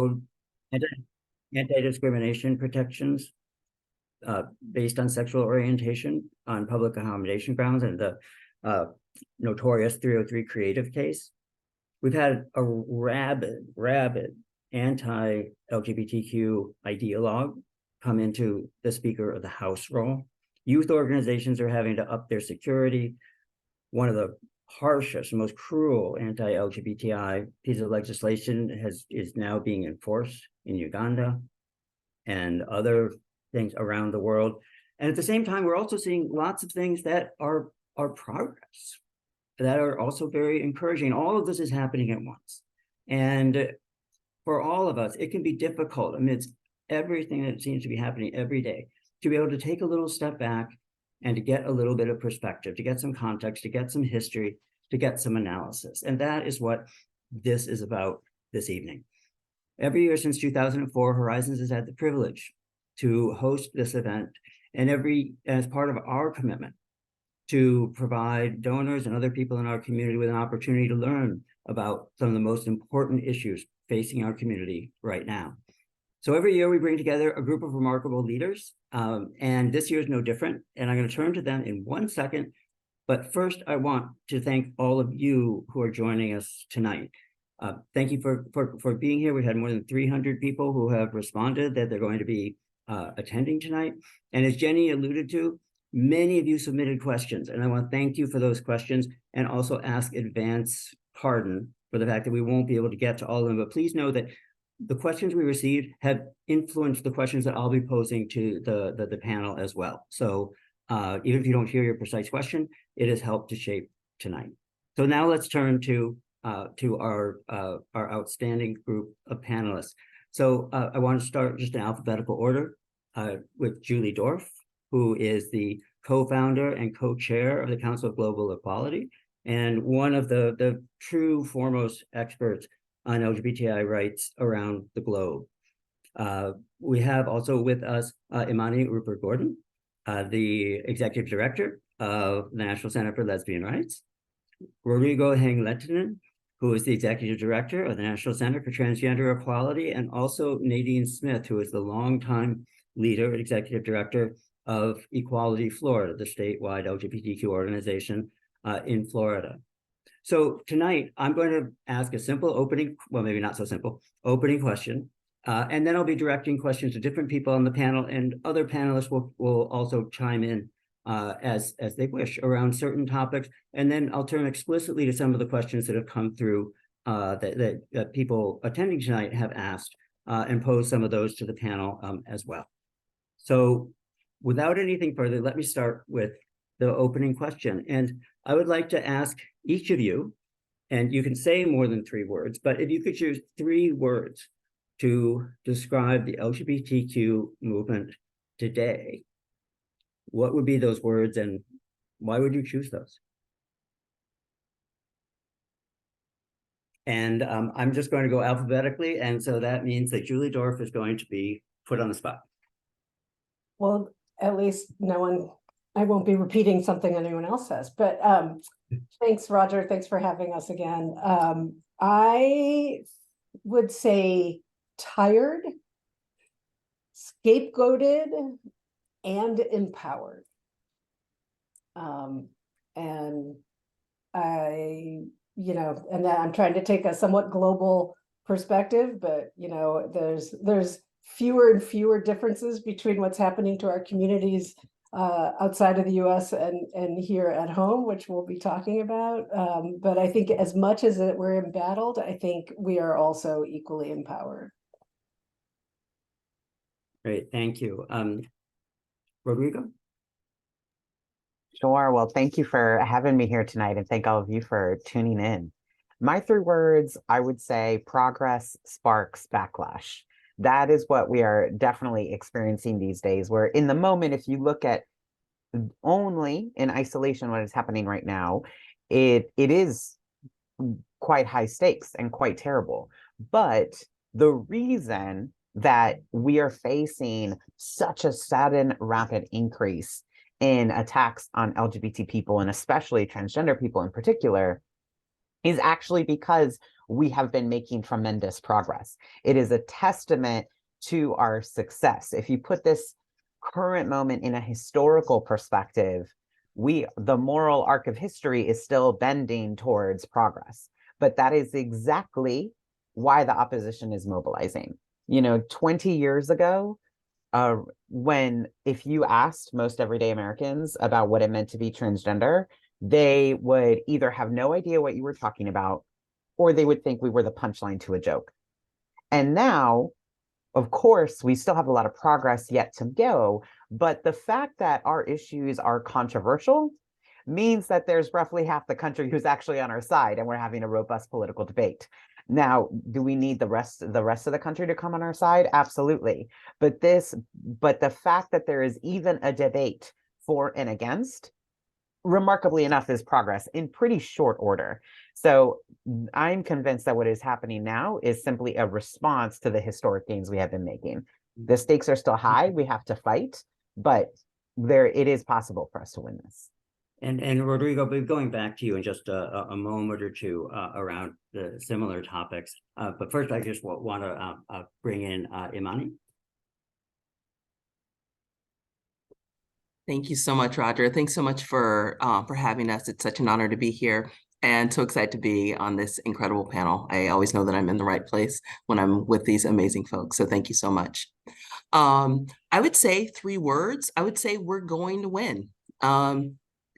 anti- anti-discrimination protections based on sexual orientation on public accommodation grounds, and the notorious 303 creative case. We've had a rabid anti-LGBTQ ideologue come into the Speaker of the House role. Youth organizations are having to up their security. One of the harshest, most cruel anti-LGBTI piece of legislation is now being enforced in Uganda and other things around the world. And at the same time, we're also seeing lots of things that are progress, that are also very encouraging. All of this is happening at once. And for all of us, it can be difficult amidst everything that seems to be happening every day to be able to take a little step back and to get a little bit of perspective, to get some context, to get some history, to get some analysis. And that is what this is about this evening. Every year since 2004, Horizons has had the privilege to host this event, and as part of our commitment to provide donors and other people in our community with an opportunity to learn about some of the most important issues facing our community right now. So every year we bring together a group of remarkable leaders, and this year is no different. And I'm going to turn to them in 1 second. But first, I want to thank all of you who are joining us tonight. Thank you for being here. We've had more than 300 people who have responded that they're going to be attending tonight. And as Jenny alluded to, many of you submitted questions, and I want to thank you for those questions and also ask advance pardon for the fact that we won't be able to get to all of them. But please know that the questions we received have influenced the questions that I'll be posing to the panel as well. So even if you don't hear your precise question, it has helped to shape tonight. So now let's turn to our outstanding group of panelists. So I want to start just in alphabetical order with Julie Dorff, who is the co-founder and co-chair of the Council of Global Equality, and one of the true foremost experts on LGBTI rights around the globe. We have also with us Imani Rupert Gordon, the executive director of the National Center for Lesbian Rights, Rodrigo Heng-Lehtinen, who is the executive director of the National Center for Transgender Equality, and also Nadine Smith, who is the longtime leader and executive director of Equality Florida, the statewide LGBTQ organization in Florida. So tonight, I'm going to ask a simple opening, well, maybe not so simple, opening question, and then I'll be directing questions to different people on the panel, and other panelists will also chime in as they wish around certain topics, and then I'll turn explicitly to some of the questions that have come through that people attending tonight have asked, and pose some of those to the panel as well. So without anything further, let me start with the opening question. And I would like to ask each of you, and you can say more than 3 words, but if you could choose 3 words to describe the LGBTQ movement today, what would be those words and why would you choose those? And I'm just going to go alphabetically, and so that means that Julie Dorff is going to be put on the spot. Well, at least I won't be repeating something anyone else says, but thanks, Roger. Thanks for having us again. I would say tired, scapegoated, and empowered. And and I'm trying to take a somewhat global perspective, but there's fewer and fewer differences between what's happening to our communities outside of the US and here at home, which we'll be talking about. But I think as much as we're embattled, I think we are also equally empowered. Great, thank you. Rodrigo? Sure. Well, thank you for having me here tonight, and thank all of you for tuning in. My 3 words, I would say progress sparks backlash. That is what we are definitely experiencing these days, where in the moment, if you look at only in isolation what is happening right now, it is quite high stakes and quite terrible. But the reason that we are facing such a sudden rapid increase in attacks on LGBT people, and especially transgender people in particular, is actually because we have been making tremendous progress. It is a testament to our success. If you put this current moment in a historical perspective, the moral arc of history is still bending towards progress. But that is exactly why the opposition is mobilizing. 20 years ago, when if you asked most everyday Americans about what it meant to be transgender, they would either have no idea what you were talking about, or they would think we were the punchline to a joke. And now, of course, we still have a lot of progress yet to go, but the fact that our issues are controversial means that there's roughly half the country who's actually on our side, and we're having a robust political debate. Now, do we need the rest of the country to come on our side? Absolutely. But the fact that there is even a debate for and against, remarkably enough, is progress in pretty short order. So I'm convinced that what is happening now is simply a response to the historic gains we have been making. The stakes are still high. We have to fight, but it is possible for us to win this. And Rodrigo, we're going back to you in just a moment or two around the similar topics. But first, I just want to bring in Imani. Thank you so much, Roger. Thanks so much for having us. It's such an honor to be here and so excited to be on this incredible panel. I always know that I'm in the right place when I'm with these amazing folks. So thank you so much. I would say 3 words. I would say we're going to win.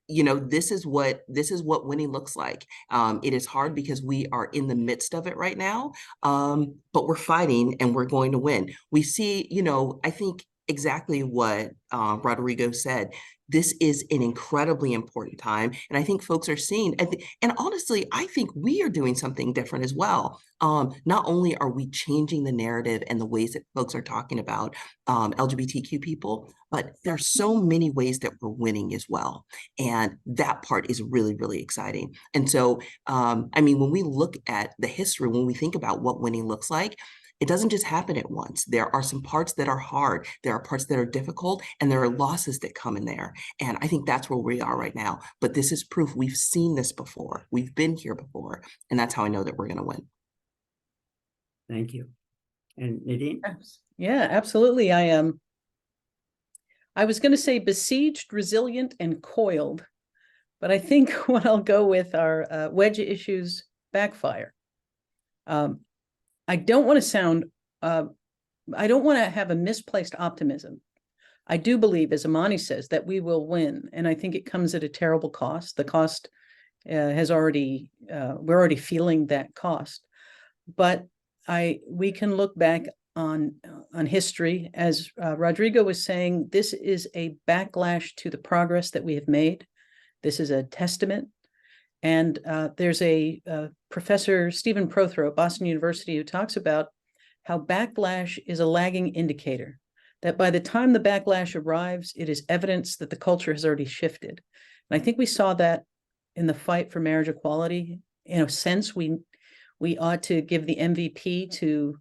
This is what winning looks like. It is hard because we are in the midst of it right now, but we're fighting and we're going to win. We see, I think exactly what Rodrigo said. This is an incredibly important time. And I think folks are seeing, and honestly, I think we are doing something different as well. Not only are we changing the narrative and the ways that folks are talking about LGBTQ people, but there's so many ways that we're winning as well. And that part is really, really exciting. And so, when we look at the history, when we think about what winning looks like, it doesn't just happen at once. There are some parts that are hard. There are parts that are difficult, and there are losses that come in there. And I think that's where we are right now. But this is proof we've seen this before. We've been here before. And that's how I know that we're going to win. Thank you. And Nadine? Yeah, absolutely. I was going to say besieged, resilient, and coiled, but I think what I'll go with are wedge issues backfire. I don't want to sound, I don't want to have a misplaced optimism. I do believe, as Imani says, that we will win. And I think it comes at a terrible cost. The cost we're already feeling that cost. But we can look back on history. As Rodrigo was saying, this is a backlash to the progress that we have made. This is a testament. And there's a Professor Stephen Prothero at Boston University who talks about how backlash is a lagging indicator, that by the time the backlash arrives, it is evidence that the culture has already shifted. And I think we saw that in the fight for marriage equality. In a sense, we ought to give the MVP to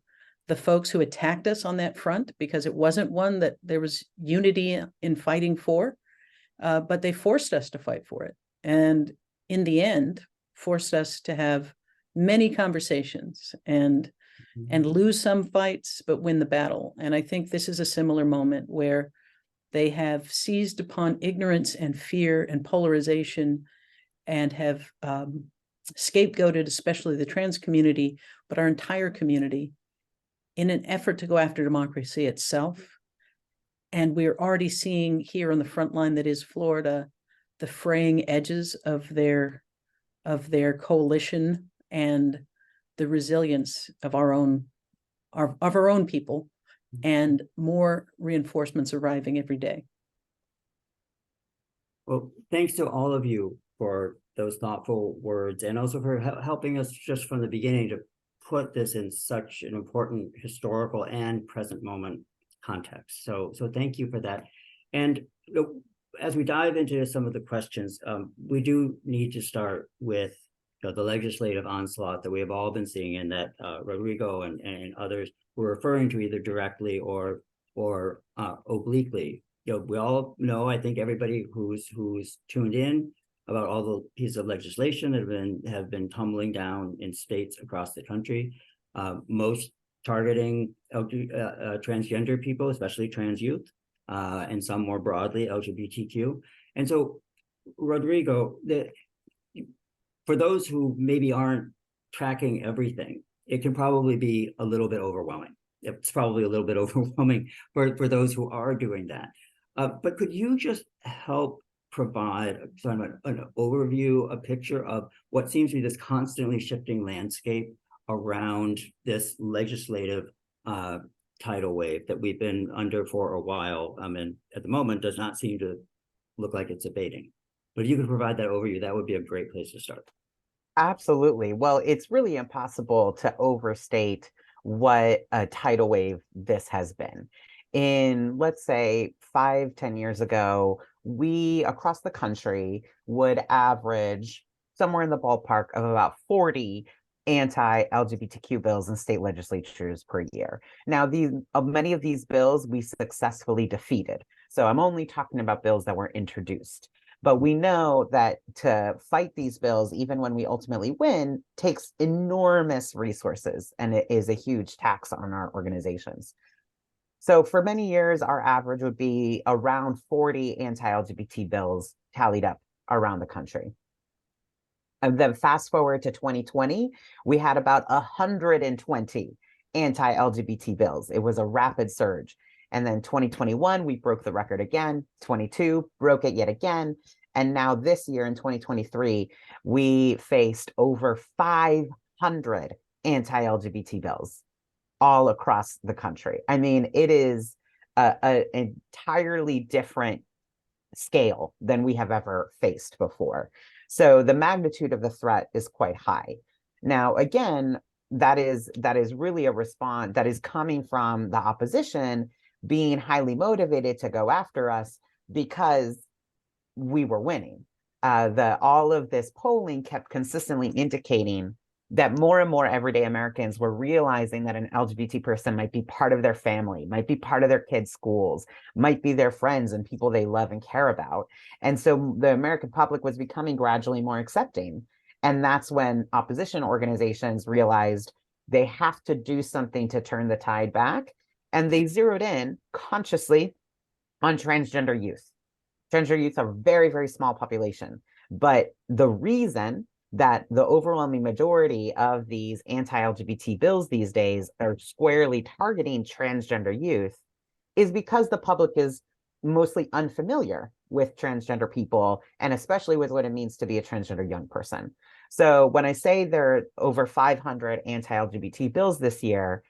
the folks who attacked us on that front, because it wasn't one that there was unity in fighting for, but they forced us to fight for it. And in the end, forced us to have many conversations and lose some fights, but win the battle. And I think this is a similar moment where they have seized upon ignorance and fear and polarization and have scapegoated, especially the trans community, but our entire community, in an effort to go after democracy itself. And we're already seeing here on the front line that is Florida, the fraying edges of their coalition and the resilience of our own people, and more reinforcements arriving every day. Well, thanks to all of you for those thoughtful words, and also for helping us just from the beginning to put this in such an important historical and present moment context. So thank you for that. And as we dive into some of the questions, we do need to start with the legislative onslaught that we have all been seeing, and that Rodrigo and others were referring to either directly or obliquely. We all know, I think everybody who's tuned in about all the pieces of legislation that have been tumbling down in states across the country, most targeting transgender people, especially trans youth, and some more broadly LGBTQ. And so, Rodrigo, for those who maybe aren't tracking everything, it can probably be a little bit overwhelming. It's probably a little bit overwhelming for those who are doing that. But could you just help provide sort of an overview, a picture of what seems to be this constantly shifting landscape around this legislative tidal wave that we've been under for a while, and at the moment does not seem to look like it's abating. But if you could provide that overview, that would be a great place to start. Absolutely. Well, it's really impossible to overstate what a tidal wave this has been. In, let's say, 5-10 years ago, we across the country would average somewhere in the ballpark of about 40 anti-LGBTQ bills in state legislatures per year. Now, many of these bills we successfully defeated. So I'm only talking about bills that were introduced. But we know that to fight these bills, even when we ultimately win, takes enormous resources, and it is a huge tax on our organizations. So for many years, our average would be around 40 anti-LGBT bills tallied up around the country. And then fast forward to 2020, we had about 120 anti-LGBT bills. It was a rapid surge. And then 2021, we broke the record again. 22 broke it yet again. And now this year in 2023, we faced over 500 anti-LGBT bills all across the country. I mean, it is an entirely different scale than we have ever faced before. So the magnitude of the threat is quite high. Now, again, that is really a response that is coming from the opposition being highly motivated to go after us because we were winning. All of this polling kept consistently indicating that more and more everyday Americans were realizing that an LGBT person might be part of their family, might be part of their kids' schools, might be their friends and people they love and care about. And so the American public was becoming gradually more accepting. And that's when opposition organizations realized they have to do something to turn the tide back. And they zeroed in consciously on transgender youth. Transgender youth are a very, very small population. But the reason that the overwhelming majority of these anti-LGBT bills these days are squarely targeting transgender youth is because the public is mostly unfamiliar with transgender people, and especially with what it means to be a transgender young person. So when I say there are over 500 anti-LGBT bills this year,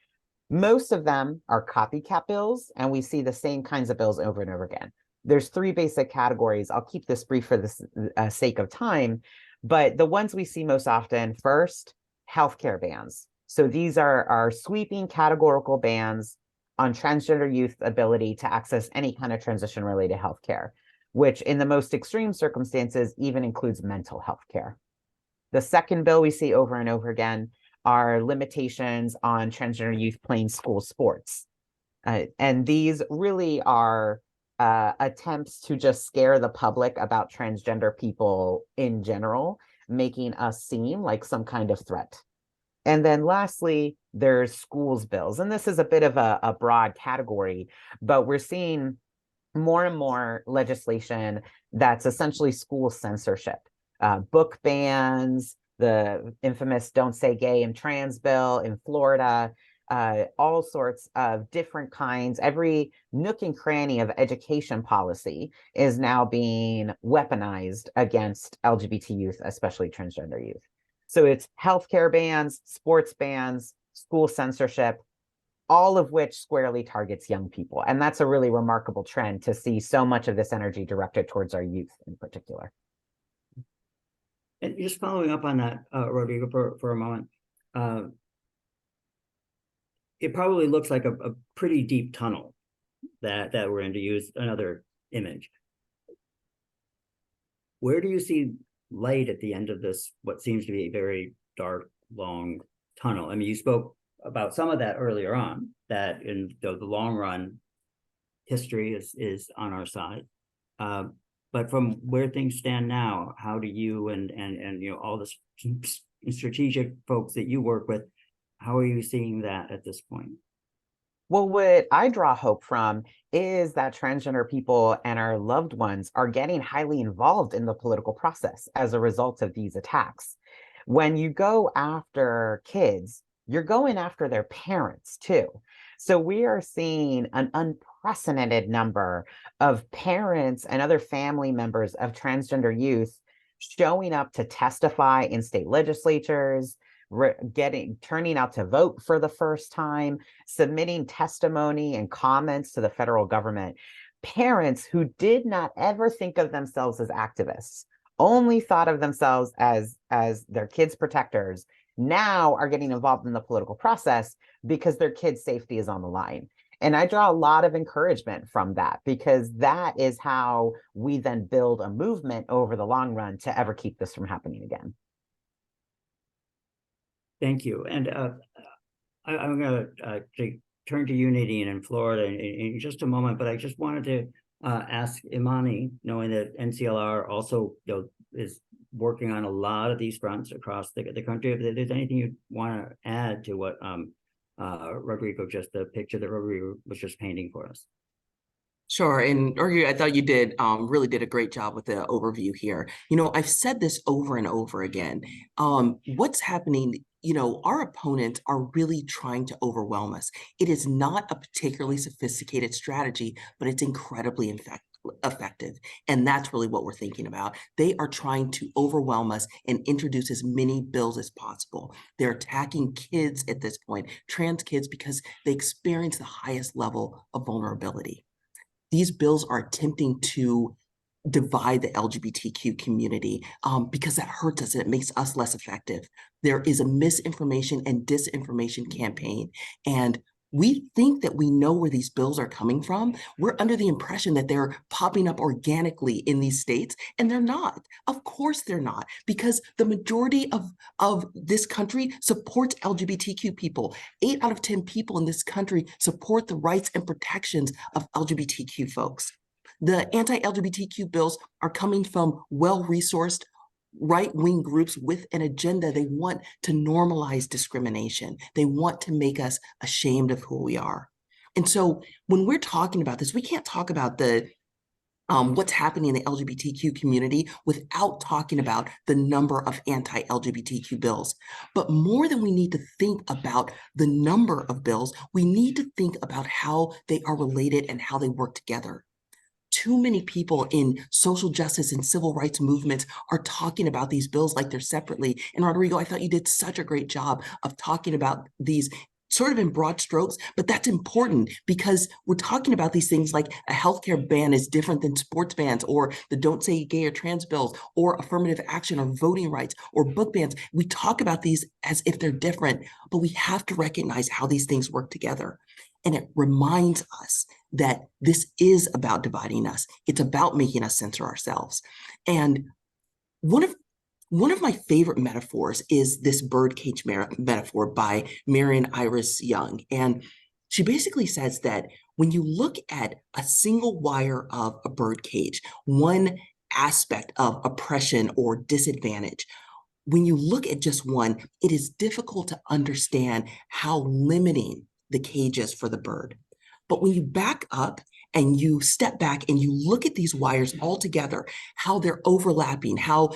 most of them are copycat bills, and we see the same kinds of bills over and over again. There's 3 basic categories. I'll keep this brief for the sake of time, but the ones we see most often, first, healthcare bans. So these are sweeping categorical bans on transgender youth ability to access any kind of transition-related healthcare, which in the most extreme circumstances even includes mental health care. The second bill we see over and over again are limitations on transgender youth playing school sports. And these really are attempts to just scare the public about transgender people in general, making us seem like some kind of threat. And then lastly, there's schools bills. And this is a bit of a broad category, but we're seeing more and more legislation that's essentially school censorship, book bans, the infamous Don't Say Gay and Trans bill in Florida, all sorts of different kinds. Every nook and cranny of education policy is now being weaponized against LGBT youth, especially transgender youth. So it's healthcare bans, sports bans, school censorship, all of which squarely targets young people. And that's a really remarkable trend to see so much of this energy directed towards our youth in particular. And just following up on that, Rodrigo, for a moment, it probably looks like a pretty deep tunnel that we're in, to use another image. Where do you see light at the end of this, what seems to be a very dark, long tunnel? I mean, you spoke about some of that earlier on, that in the long run, history is on our side. But But from where things stand now, how do you and you know, all the strategic folks that you work with, how are you seeing that at this point? Well, what I draw hope from is that transgender people and our loved ones are getting highly involved in the political process as a result of these attacks. When you go after kids, you're going after their parents too. So we are seeing an unprecedented number of parents and other family members of transgender youth showing up to testify in state legislatures, turning out to vote for the first time, submitting testimony and comments to the federal government. Parents who did not ever think of themselves as activists, only thought of themselves as their kids' protectors, now are getting involved in the political process because their kids' safety is on the line. And I draw a lot of encouragement from that, because that is how we then build a movement over the long run to ever keep this from happening again. Thank you. And I'm going to turn to you, Nadine, in Florida in just a moment, but I just wanted to ask Imani, knowing that NCLR also, you know, is working on a lot of these fronts across the country. If there's anything you want to add to what Rodrigo, just the picture that Rodrigo was just painting for us. Sure. And I thought you did really did a great job with the overview here. You know, I've said this over and over again. What's happening, you know, our opponents are really trying to overwhelm us. It is not a particularly sophisticated strategy, but it's incredibly effective. And that's really what we're thinking about. They are trying to overwhelm us and introduce as many bills as possible. They're attacking kids at this point, trans kids, because they experience the highest level of vulnerability. These bills are attempting to divide the LGBTQ community because that hurts us and it makes us less effective. There is a misinformation and disinformation campaign, and we think that we know where these bills are coming from. We're under the impression that they're popping up organically in these states, and they're not. Of course they're not, because the majority of this country supports LGBTQ people. 8 out of 10 people in this country support the rights and protections of LGBTQ folks. The anti-LGBTQ bills are coming from well-resourced right-wing groups with an agenda. They want to normalize discrimination. They want to make us ashamed of who we are. And so when we're talking about this, we can't talk about the what's happening in the LGBTQ community without talking about the number of anti-LGBTQ bills. But more than we need to think about the number of bills, we need to think about how they are related and how they work together. Too many people in social justice and civil rights movements are talking about these bills like they're separately. And Rodrigo, I thought you did such a great job of talking about these sort of in broad strokes, but that's important because we're talking about these things like a healthcare ban is different than sports bans, or the Don't Say Gay or Trans bills, or affirmative action or voting rights or book bans. We talk about these as if they're different, but we have to recognize how these things work together. And it reminds us that this is about dividing us. It's about making us censor ourselves. And one of my favorite metaphors is this birdcage metaphor by Marian Iris Young. And she basically says that when you look at a single wire of a birdcage, one aspect of oppression or disadvantage, when you look at just one, it is difficult to understand how limiting the cage is for the bird. But when you back up and you step back and you look at these wires all together, how they're overlapping, how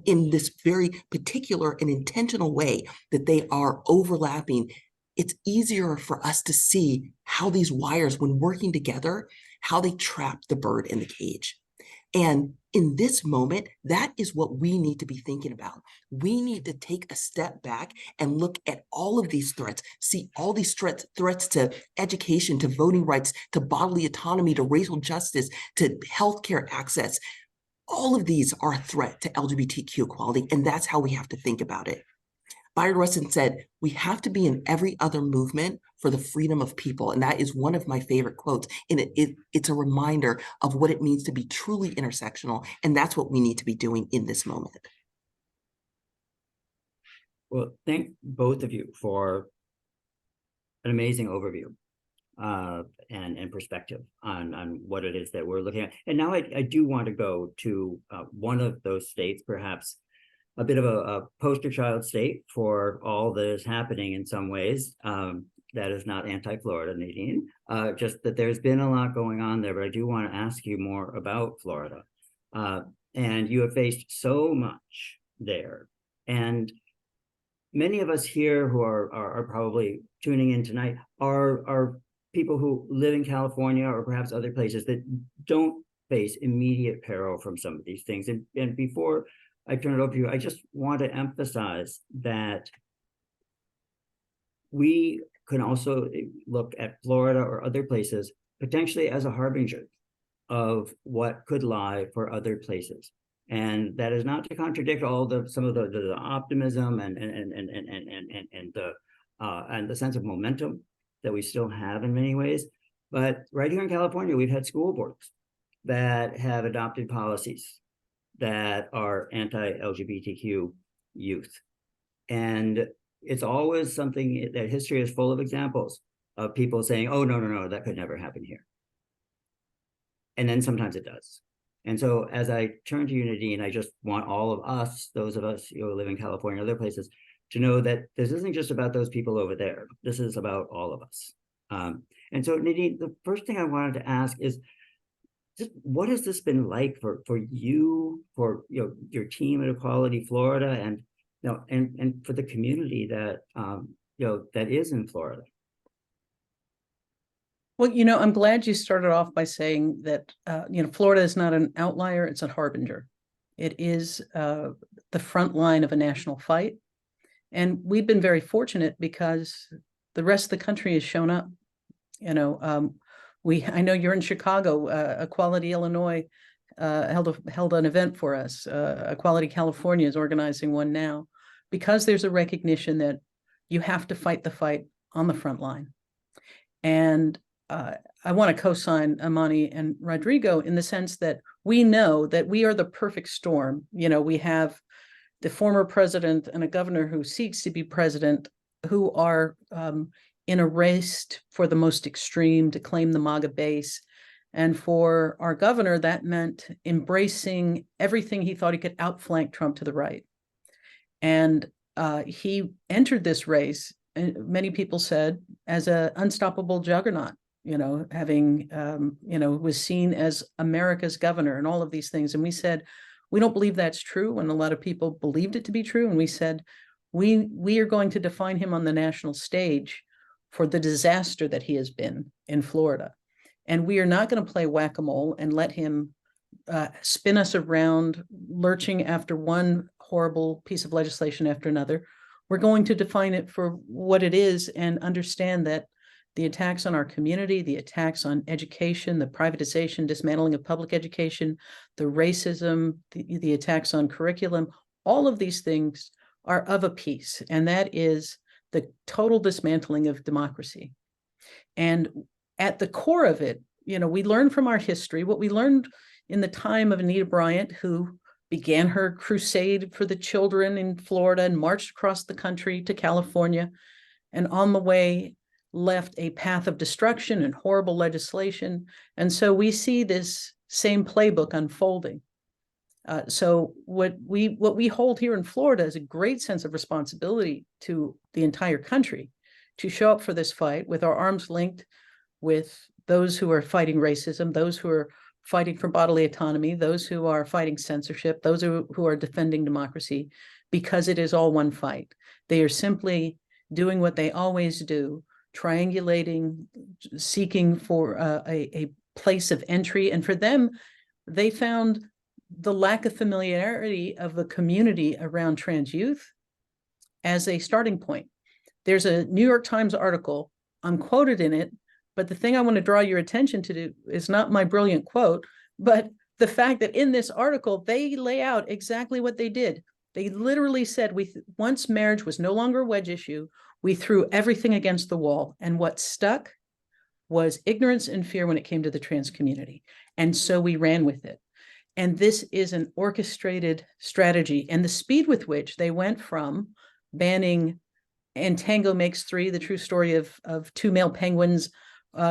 in this very particular and intentional way that they are overlapping, it's easier for us to see how these wires, when working together, how they trap the bird in the cage. And in this moment, that is what we need to be thinking about. We need to take a step back and look at all of these threats, see all these threats to education, to voting rights, to bodily autonomy, to racial justice, to healthcare access. All of these are a threat to LGBTQ equality, and that's how we have to think about it. Byron Rustin said, we have to be in every other movement for the freedom of people. And that is one of my favorite quotes. And it's a reminder of what it means to be truly intersectional. And that's what we need to be doing in this moment. Well, thank both of you for an amazing overview. and perspective on what it is that we're looking at. And now I do want to go to one of those states, perhaps a bit of a poster child state for all that is happening in some ways. That is not anti-Florida, Nadine. Just that there's been a lot going on there, but I do want to ask you more about Florida. And you have faced so much there. And many of us here who are probably tuning in tonight are people who live in California or perhaps other places that don't face immediate peril from some of these things. And before I turn it over to you, I just want to emphasize that we can also look at Florida or other places potentially as a harbinger of what could lie for other places. And that is not to contradict all some of the optimism and the sense of momentum that we still have in many ways. But right here in California, we've had school boards that have adopted policies that are anti-LGBTQ youth. And it's always something that history is full of examples of people saying, oh, no, that could never happen here. And then sometimes it does. And so as I turn to you, Nadine, I just want all of us, those of us who live in California and other places, to know that this isn't just about those people over there. This is about all of us. And so, Nadine, the first thing I wanted to ask is, just what has this been like for you, for your team at Equality Florida, and and for the community that that is in Florida? Well, I'm glad you started off by saying that Florida is not an outlier; it's a harbinger. It is the front line of a national fight, and we've been very fortunate because the rest of the country has shown up. I know you're in Chicago. Equality Illinois held an event for us. Equality California is organizing one now, because there's a recognition that you have to fight the fight on the front line. And I want to co-sign Amani and Rodrigo in the sense that we know that we are the perfect storm. We have the former president and a governor who seeks to be president who are in a race for the most extreme to claim the MAGA base. And for our governor, that meant embracing everything he thought he could outflank Trump to the right. And he entered this race, and many people said, as an unstoppable juggernaut, having, was seen as America's governor and all of these things. And we said, we don't believe that's true. And a lot of people believed it to be true. And we said, we are going to define him on the national stage for the disaster that he has been in Florida. And we are not going to play whack-a-mole and let him spin us around, lurching after one horrible piece of legislation after another. We're going to define it for what it is and understand that the attacks on our community, the attacks on education, the privatization, dismantling of public education, the racism, the attacks on curriculum, all of these things are of a piece, and that is the total dismantling of democracy. And at the core of it, we learn from our history what we learned in the time of Anita Bryant, who began her crusade for the children in Florida and marched across the country to California, and on the way left a path of destruction and horrible legislation. And so we see this same playbook unfolding. So what we hold here in Florida is a great sense of responsibility to the entire country to show up for this fight with our arms linked with those who are fighting racism, those who are fighting for bodily autonomy, those who are fighting censorship, those who are defending democracy, because it is all one fight. They are simply doing what they always do, triangulating, seeking for a place of entry. And for them, they found the lack of familiarity of the community around trans youth as a starting point. There's a New York Times article, I'm quoted in it, but the thing I want to draw your attention to is not my brilliant quote, but the fact that in this article, they lay out exactly what they did. They literally said, once marriage was no longer a wedge issue, we threw everything against the wall. And what stuck was ignorance and fear when it came to the trans community. And so we ran with it. And this is an orchestrated strategy. And the speed with which they went from banning And Tango Makes Three, the true story of two male penguins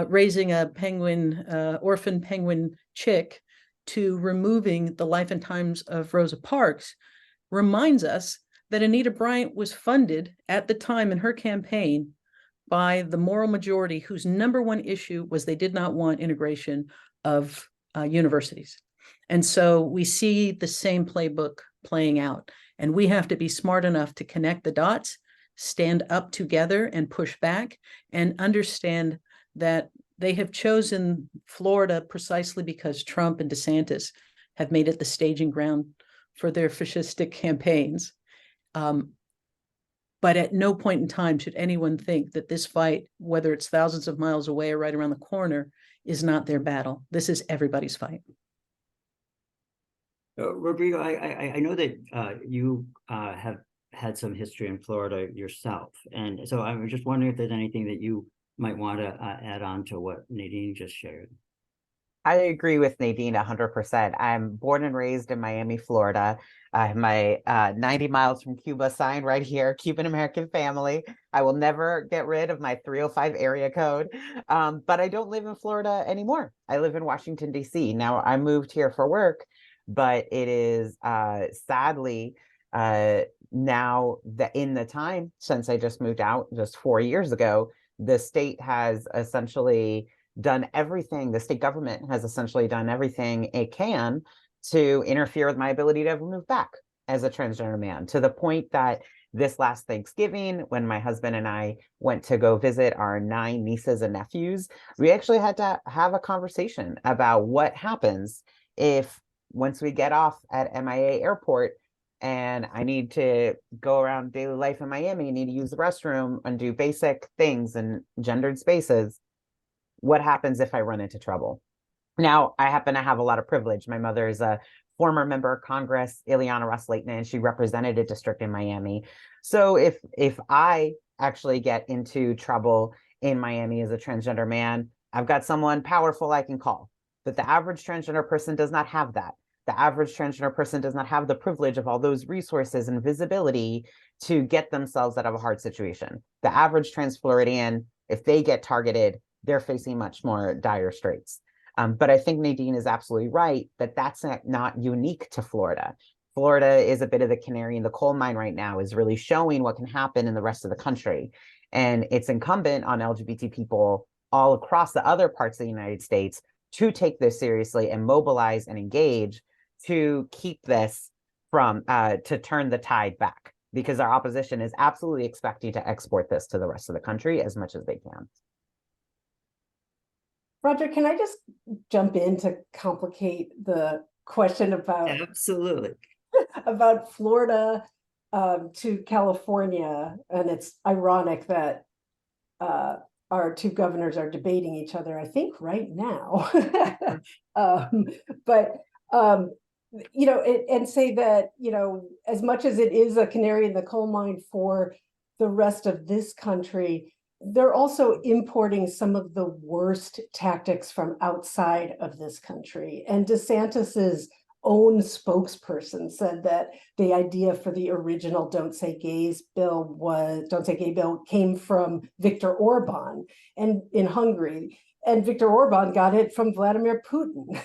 raising a penguin, orphan penguin chick, to removing the life and times of Rosa Parks, reminds us that Anita Bryant was funded at the time in her campaign by the moral majority whose number one issue was they did not want integration of universities. And so we see the same playbook playing out, and we have to be smart enough to connect the dots, stand up together and push back, and understand that they have chosen Florida precisely because Trump and DeSantis have made it the staging ground for their fascistic campaigns. But at no point in time should anyone think that this fight, whether it's thousands of miles away or right around the corner, is not their battle. This is everybody's fight. Rodrigo, I know that you have had some history in Florida yourself. And so I was just wondering if there's anything that you might want to add on to what Nadine just shared. I agree with Nadine 100%. I'm born and raised in Miami, Florida. I have my 90 miles from Cuba sign right here, Cuban American family. I will never get rid of my 305 area code, but I don't live in Florida anymore. I live in Washington, D.C. Now, I moved here for work, but it is sadly now that in the time since I just moved out just 4 years ago, the state has essentially done everything, the state government has essentially done everything it can to interfere with my ability to ever move back as a transgender man, to the point that this last Thanksgiving, when my husband and I went to go visit our 9 nieces and nephews, we actually had to have a conversation about what happens if once we get off at MIA airport and I need to go around daily life in Miami, need to use the restroom and do basic things in gendered spaces. What happens if I run into trouble? Now, I happen to have a lot of privilege. My mother is a former member of Congress, Ileana Russ-Leighton, and she represented a district in Miami. So if I actually get into trouble in Miami as a transgender man, I've got someone powerful I can call. But the average transgender person does not have that. The average transgender person does not have the privilege of all those resources and visibility to get themselves out of a hard situation. The average trans Floridian, if they get targeted, they're facing much more dire straits. But I think Nadine is absolutely right that that's not unique to Florida. Florida is a bit of the canary in the coal mine right now, is really showing what can happen in the rest of the country. And it's incumbent on LGBT people all across the other parts of the United States to take this seriously and mobilize and engage to keep this from, to turn the tide back, because our opposition is absolutely expecting to export this to the rest of the country as much as they can. Roger, can I just jump in to complicate the question about Absolutely. about Florida to California? And it's ironic that our 2 governors are debating each other, I think, right now. You know, and say that, you know, as much as it is a canary in the coal mine for the rest of this country, they're also importing some of the worst tactics from outside of this country. And DeSantis's own spokesperson said that the idea for the original Don't Say Gay bill came from Viktor Orban and in Hungary. And Viktor Orban got it from Vladimir Putin.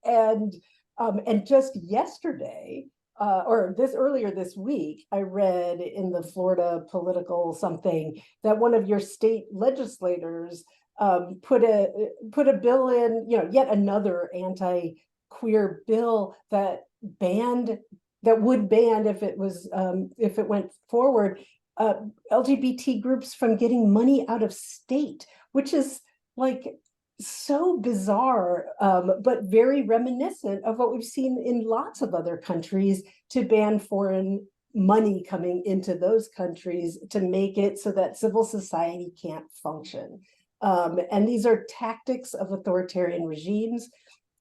And just yesterday, earlier this week, I read in the Florida Political something that one of your state legislators put a bill in, you know, yet another anti-queer bill that would ban, if it went forward, LGBT groups from getting money out of state, which is like so bizarre, but very reminiscent of what we've seen in lots of other countries to ban foreign money coming into those countries to make it so that civil society can't function. And these are tactics of authoritarian regimes.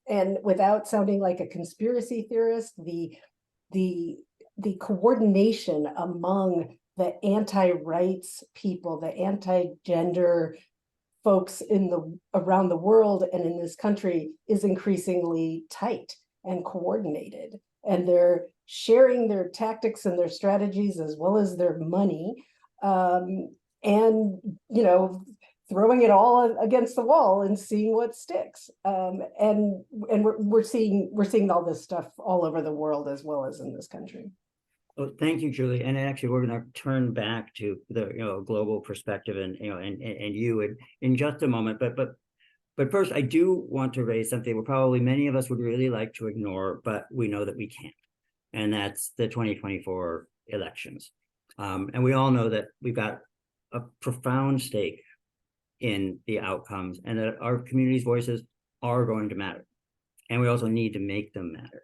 And without sounding like a conspiracy theorist, the coordination among the anti-rights people, the anti-gender folks around the world and in this country is increasingly tight and coordinated. And they're sharing their tactics and their strategies as well as their money. And, you know, throwing it all against the wall and seeing what sticks. And we're seeing all this stuff all over the world as well as in this country. Well, thank you, Julie. And actually, we're going to turn back to the global perspective and you in just a moment. But first, I do want to raise something where probably many of us would really like to ignore, but we know that we can't, and that's the 2024 elections. And we all know that we've got a profound stake in the outcomes, and that our community's voices are going to matter, and we also need to make them matter.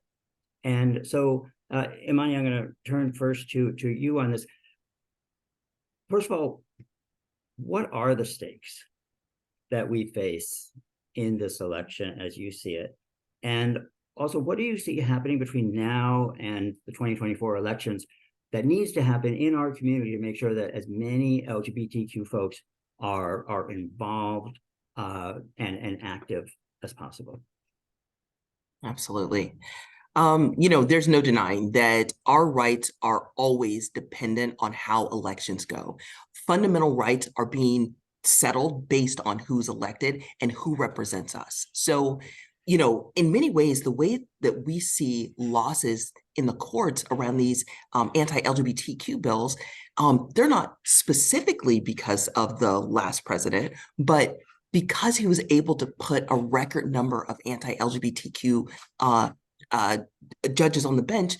And so, Imani, I'm going to turn first to you on this. First of all, what are the stakes that we face in this election as you see it? And also, what do you see happening between now and the 2024 elections that needs to happen in our community to make sure that as many LGBTQ folks are involved and active as possible? Absolutely. There's no denying that our rights are always dependent on how elections go. Fundamental rights are being settled based on who's elected and who represents us. So, in many ways, the way that we see losses in the courts around these anti-LGBTQ bills, they're not specifically because of the last president, but because he was able to put a record number of anti-LGBTQ judges on the bench.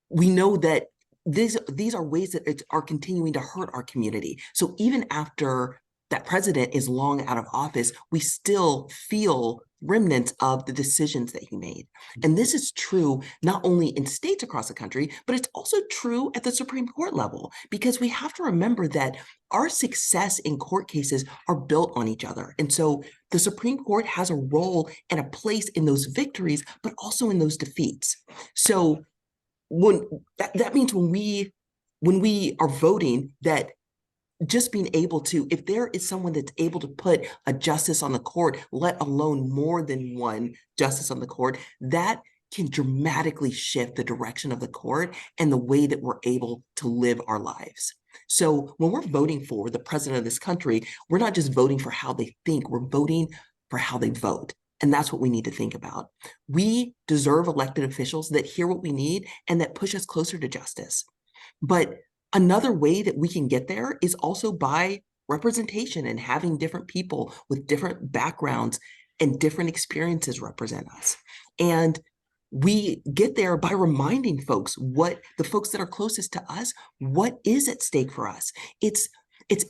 We know that these are ways that are continuing to hurt our community. So even after that president is long out of office, we still feel remnants of the decisions that he made. And this is true not only in states across the country, but it's also true at the Supreme Court level, because we have to remember that our success in court cases are built on each other. And so the Supreme Court has a role and a place in those victories, but also in those defeats. So that means when we are voting, that just being able to, if there is someone that's able to put a justice on the court, let alone more than one justice on the court, that can dramatically shift the direction of the court and the way that we're able to live our lives. So when we're voting for the president of this country, we're not just voting for how they think, we're voting for how they vote. And that's what we need to think about. We deserve elected officials that hear what we need and that push us closer to justice. But another way that we can get there is also by representation and having different people with different backgrounds and different experiences represent us. And we get there by reminding folks, the folks that are closest to us, what is at stake for us. It's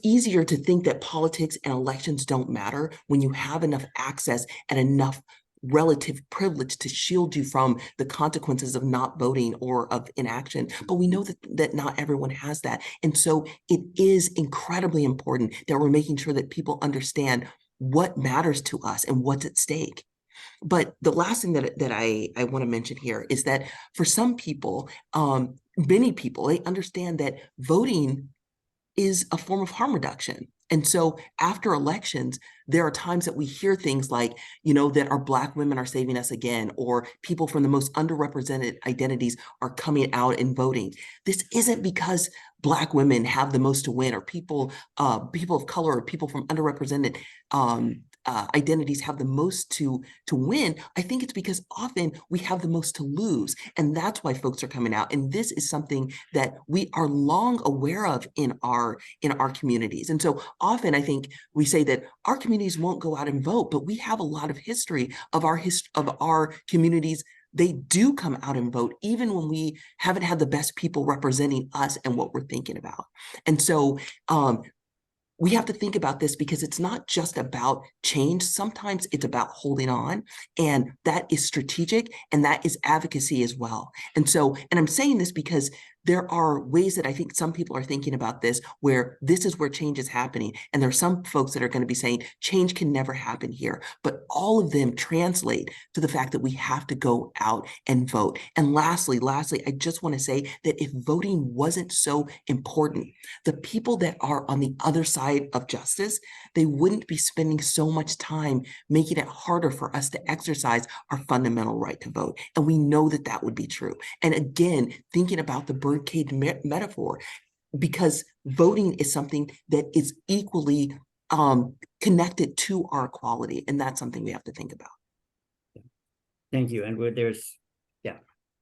easier to think that politics and elections don't matter when you have enough access and enough relative privilege to shield you from the consequences of not voting or of inaction. But we know that not everyone has that. And so it is incredibly important that we're making sure that people understand what matters to us and what's at stake. But the last thing that I want to mention here is that for some people, many people, they understand that voting is a form of harm reduction. And so after elections, there are times that we hear things like, that our Black women are saving us again, or people from the most underrepresented identities are coming out and voting. This isn't because Black women have the most to win, or people of color, or people from underrepresented identities have the most to win. I think it's because often we have the most to lose, and that's why folks are coming out. And this is something that we are long aware of in our communities. And so often I think we say that our communities won't go out and vote, but we have a lot of history of our communities. They do come out and vote, even when we haven't had the best people representing us and what we're thinking about. And so we have to think about this, because it's not just about change. Sometimes it's about holding on, and that is strategic, and that is advocacy as well. And I'm saying this because there are ways that I think some people are thinking about this, where this is where change is happening. And there are some folks that are going to be saying change can never happen here. But all of them translate to the fact that we have to go out and vote. And lastly, I just want to say that if voting wasn't so important, the people that are on the other side of justice, they wouldn't be spending so much time making it harder for us to exercise our fundamental right to vote. And we know that that would be true. And again, thinking about the birdcage metaphor, because voting is something that is equally connected to our equality. And that's something we have to think about. Thank you. And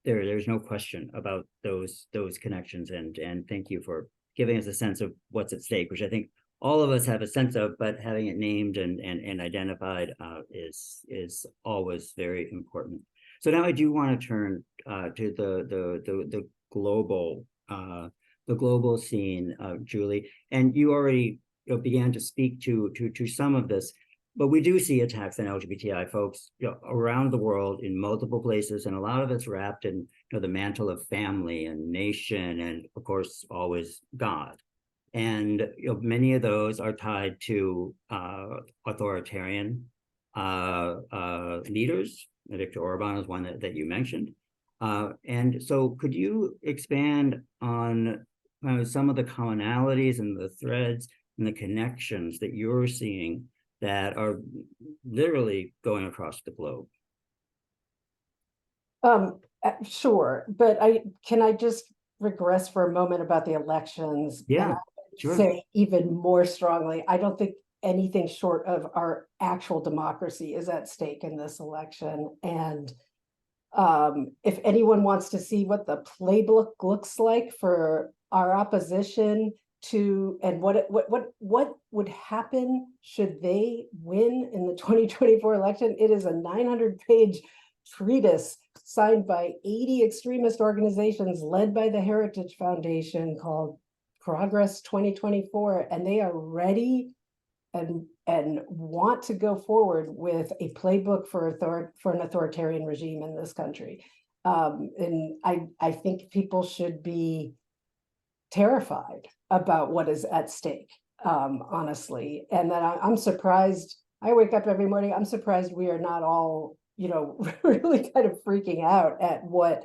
there's no question about those connections, and thank you for giving us a sense of what's at stake, which I think all of us have a sense of, but having it named and identified is always very important. So now I do want to turn to the global scene, Julie, and you already began to speak to some of this. But we do see attacks on LGBTI folks around the world in multiple places, and a lot of it's wrapped in the mantle of family and nation, and of course always God. And many of those are tied to authoritarian leaders. Viktor Orban is one that you mentioned. And so could you expand on some of the commonalities and the threads and the connections that you're seeing that are literally going across the globe? Sure, but can I just regress for a moment about the elections? Yeah, sure. Say even more strongly, I don't think anything short of our actual democracy is at stake in this election. And if anyone wants to see what the playbook looks like for our opposition to, and what would happen should they win in the 2024 election, it is a 900-page treatise signed by 80 extremist organizations led by the Heritage Foundation called Progress 2024, and they are ready and want to go forward with a playbook for an authoritarian regime in this country. And I think people should be terrified about what is at stake, honestly. And that I'm surprised. I wake up every morning, I'm surprised we are not all, really kind of freaking out at what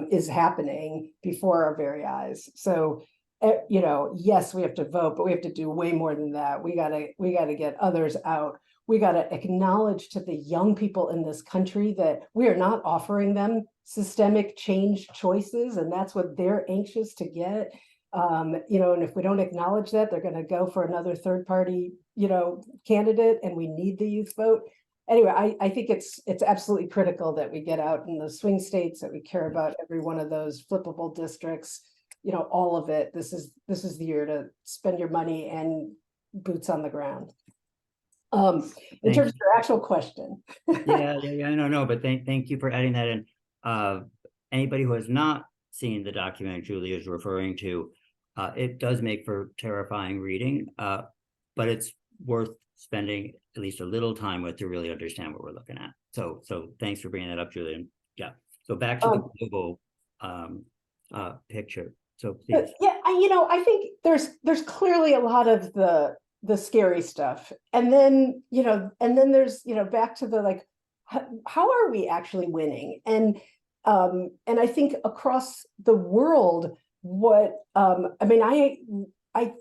is happening before our very eyes. So, yes, we have to vote, but we have to do way more than that. We gotta get others out. We gotta acknowledge to the young people in this country that we are not offering them systemic change choices, and that's what they're anxious to get. And if we don't acknowledge that, they're going to go for another third party, candidate, and we need the youth vote. Anyway, I think it's absolutely critical that we get out in the swing states, that we care about every one of those flippable districts, all of it. This is the year to spend your money and boots on the ground. In terms of your actual question. No, but thank you for adding that in. Anybody who has not seen the document Julie is referring to, it does make for terrifying reading, but it's worth spending at least a little time with to really understand what we're looking at. So thanks for bringing that up, Julie. And yeah, so back to the global picture. So please. Yeah, I think there's clearly a lot of the scary stuff, and then there's back to the how are we actually winning? And I think across the world, what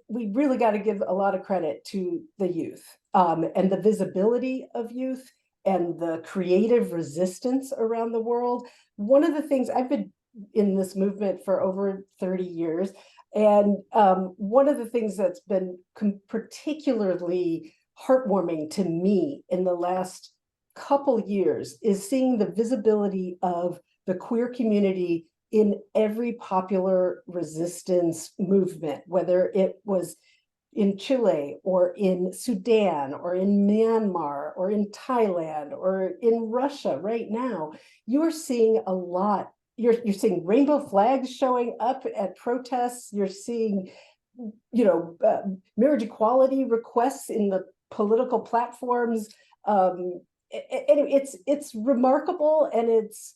we really got to give a lot of credit to the youth, and the visibility of youth and the creative resistance around the world. One of the things, I've been in this movement for over 30 years, and one of the things that's been particularly heartwarming to me in the last couple years is seeing the visibility of the queer community in every popular resistance movement, whether it was in Chile or in Sudan or in Myanmar or in Thailand or in Russia right now. You're seeing a lot. You're seeing rainbow flags showing up at protests. You're seeing, marriage equality requests in the political platforms. It's remarkable, and it's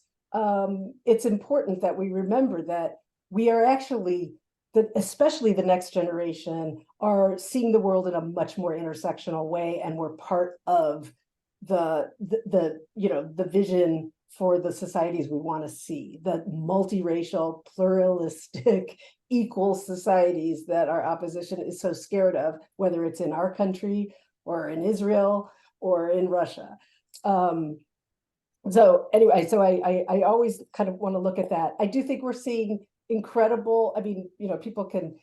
important that we remember that we are actually, especially the next generation, are seeing the world in a much more intersectional way, and we're part of the vision for the societies we want to see, the multiracial, pluralistic, equal societies that our opposition is so scared of, whether it's in our country or in Israel or in Russia. So anyway, I always kind of want to look at that. I do think we're seeing incredible, people can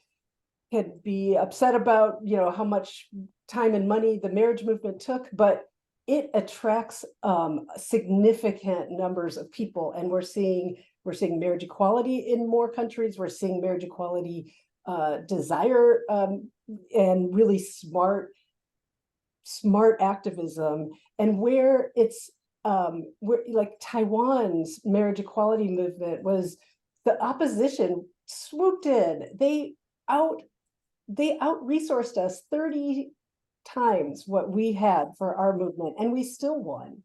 could be upset about, how much time and money the marriage movement took, but it attracts significant numbers of people, and we're seeing marriage equality in more countries. We're seeing marriage equality desire and really smart activism, and where it's where, like, Taiwan's marriage equality movement was, the opposition swooped in. They out-resourced us 30 times what we had for our movement, and we still won.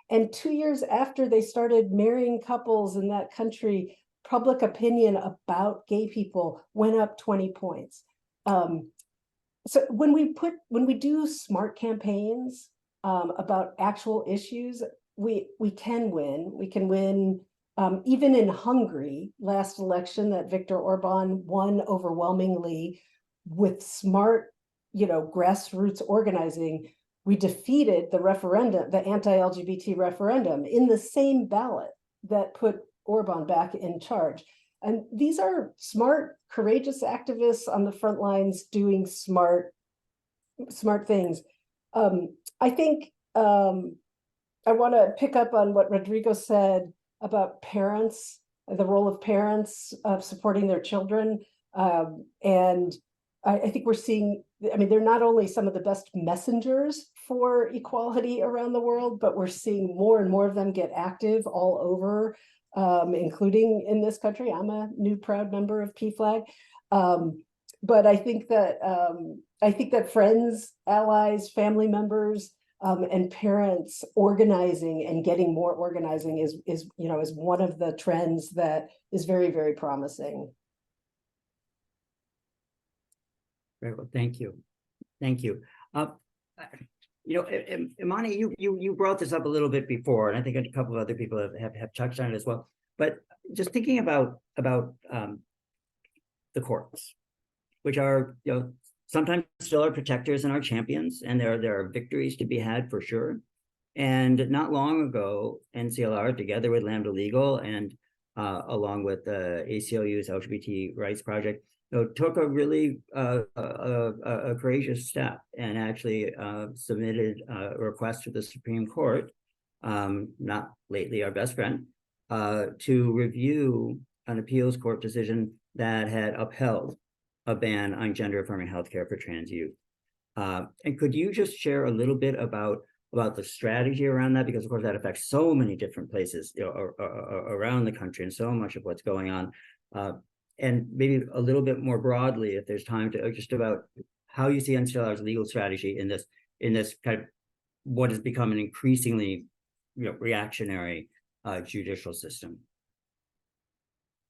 And 2 years after they started marrying couples in that country, public opinion about gay people went up 20 points. So when we do smart campaigns about actual issues, we can win. We can win. Even in Hungary, last election that Viktor Orban won overwhelmingly with smart, grassroots organizing, we defeated the referendum, the anti-LGBT referendum, in the same ballot that put Orban back in charge. And these are smart, courageous activists on the front lines doing smart things. I think I want to pick up on what Rodrigo said about parents, the role of parents supporting their children. And I think we're seeing, they're not only some of the best messengers for equality around the world, but we're seeing more and more of them get active all over, including in this country. I'm a new proud member of PFLAG. But I think that friends, allies, family members, and parents organizing and getting more organizing is one of the trends that is very, very promising. Very well, thank you. Imani, you brought this up a little bit before, and I think a couple of other people have touched on it as well. But just thinking about the courts, which are sometimes still our protectors and our champions, and there are victories to be had for sure. And not long ago, NCLR, together with Lambda Legal and along with the ACLU's LGBT Rights Project, took a really a courageous step and actually submitted a request to the Supreme Court, not lately our best friend, to review an appeals court decision that had upheld a ban on gender-affirming healthcare for trans youth. And could you just share a little bit about the strategy around that? Because of course that affects so many different places around the country and so much of what's going on. And maybe a little bit more broadly, if there's time, to just about how you see NCLR's legal strategy in this kind of what has become an increasingly reactionary judicial system.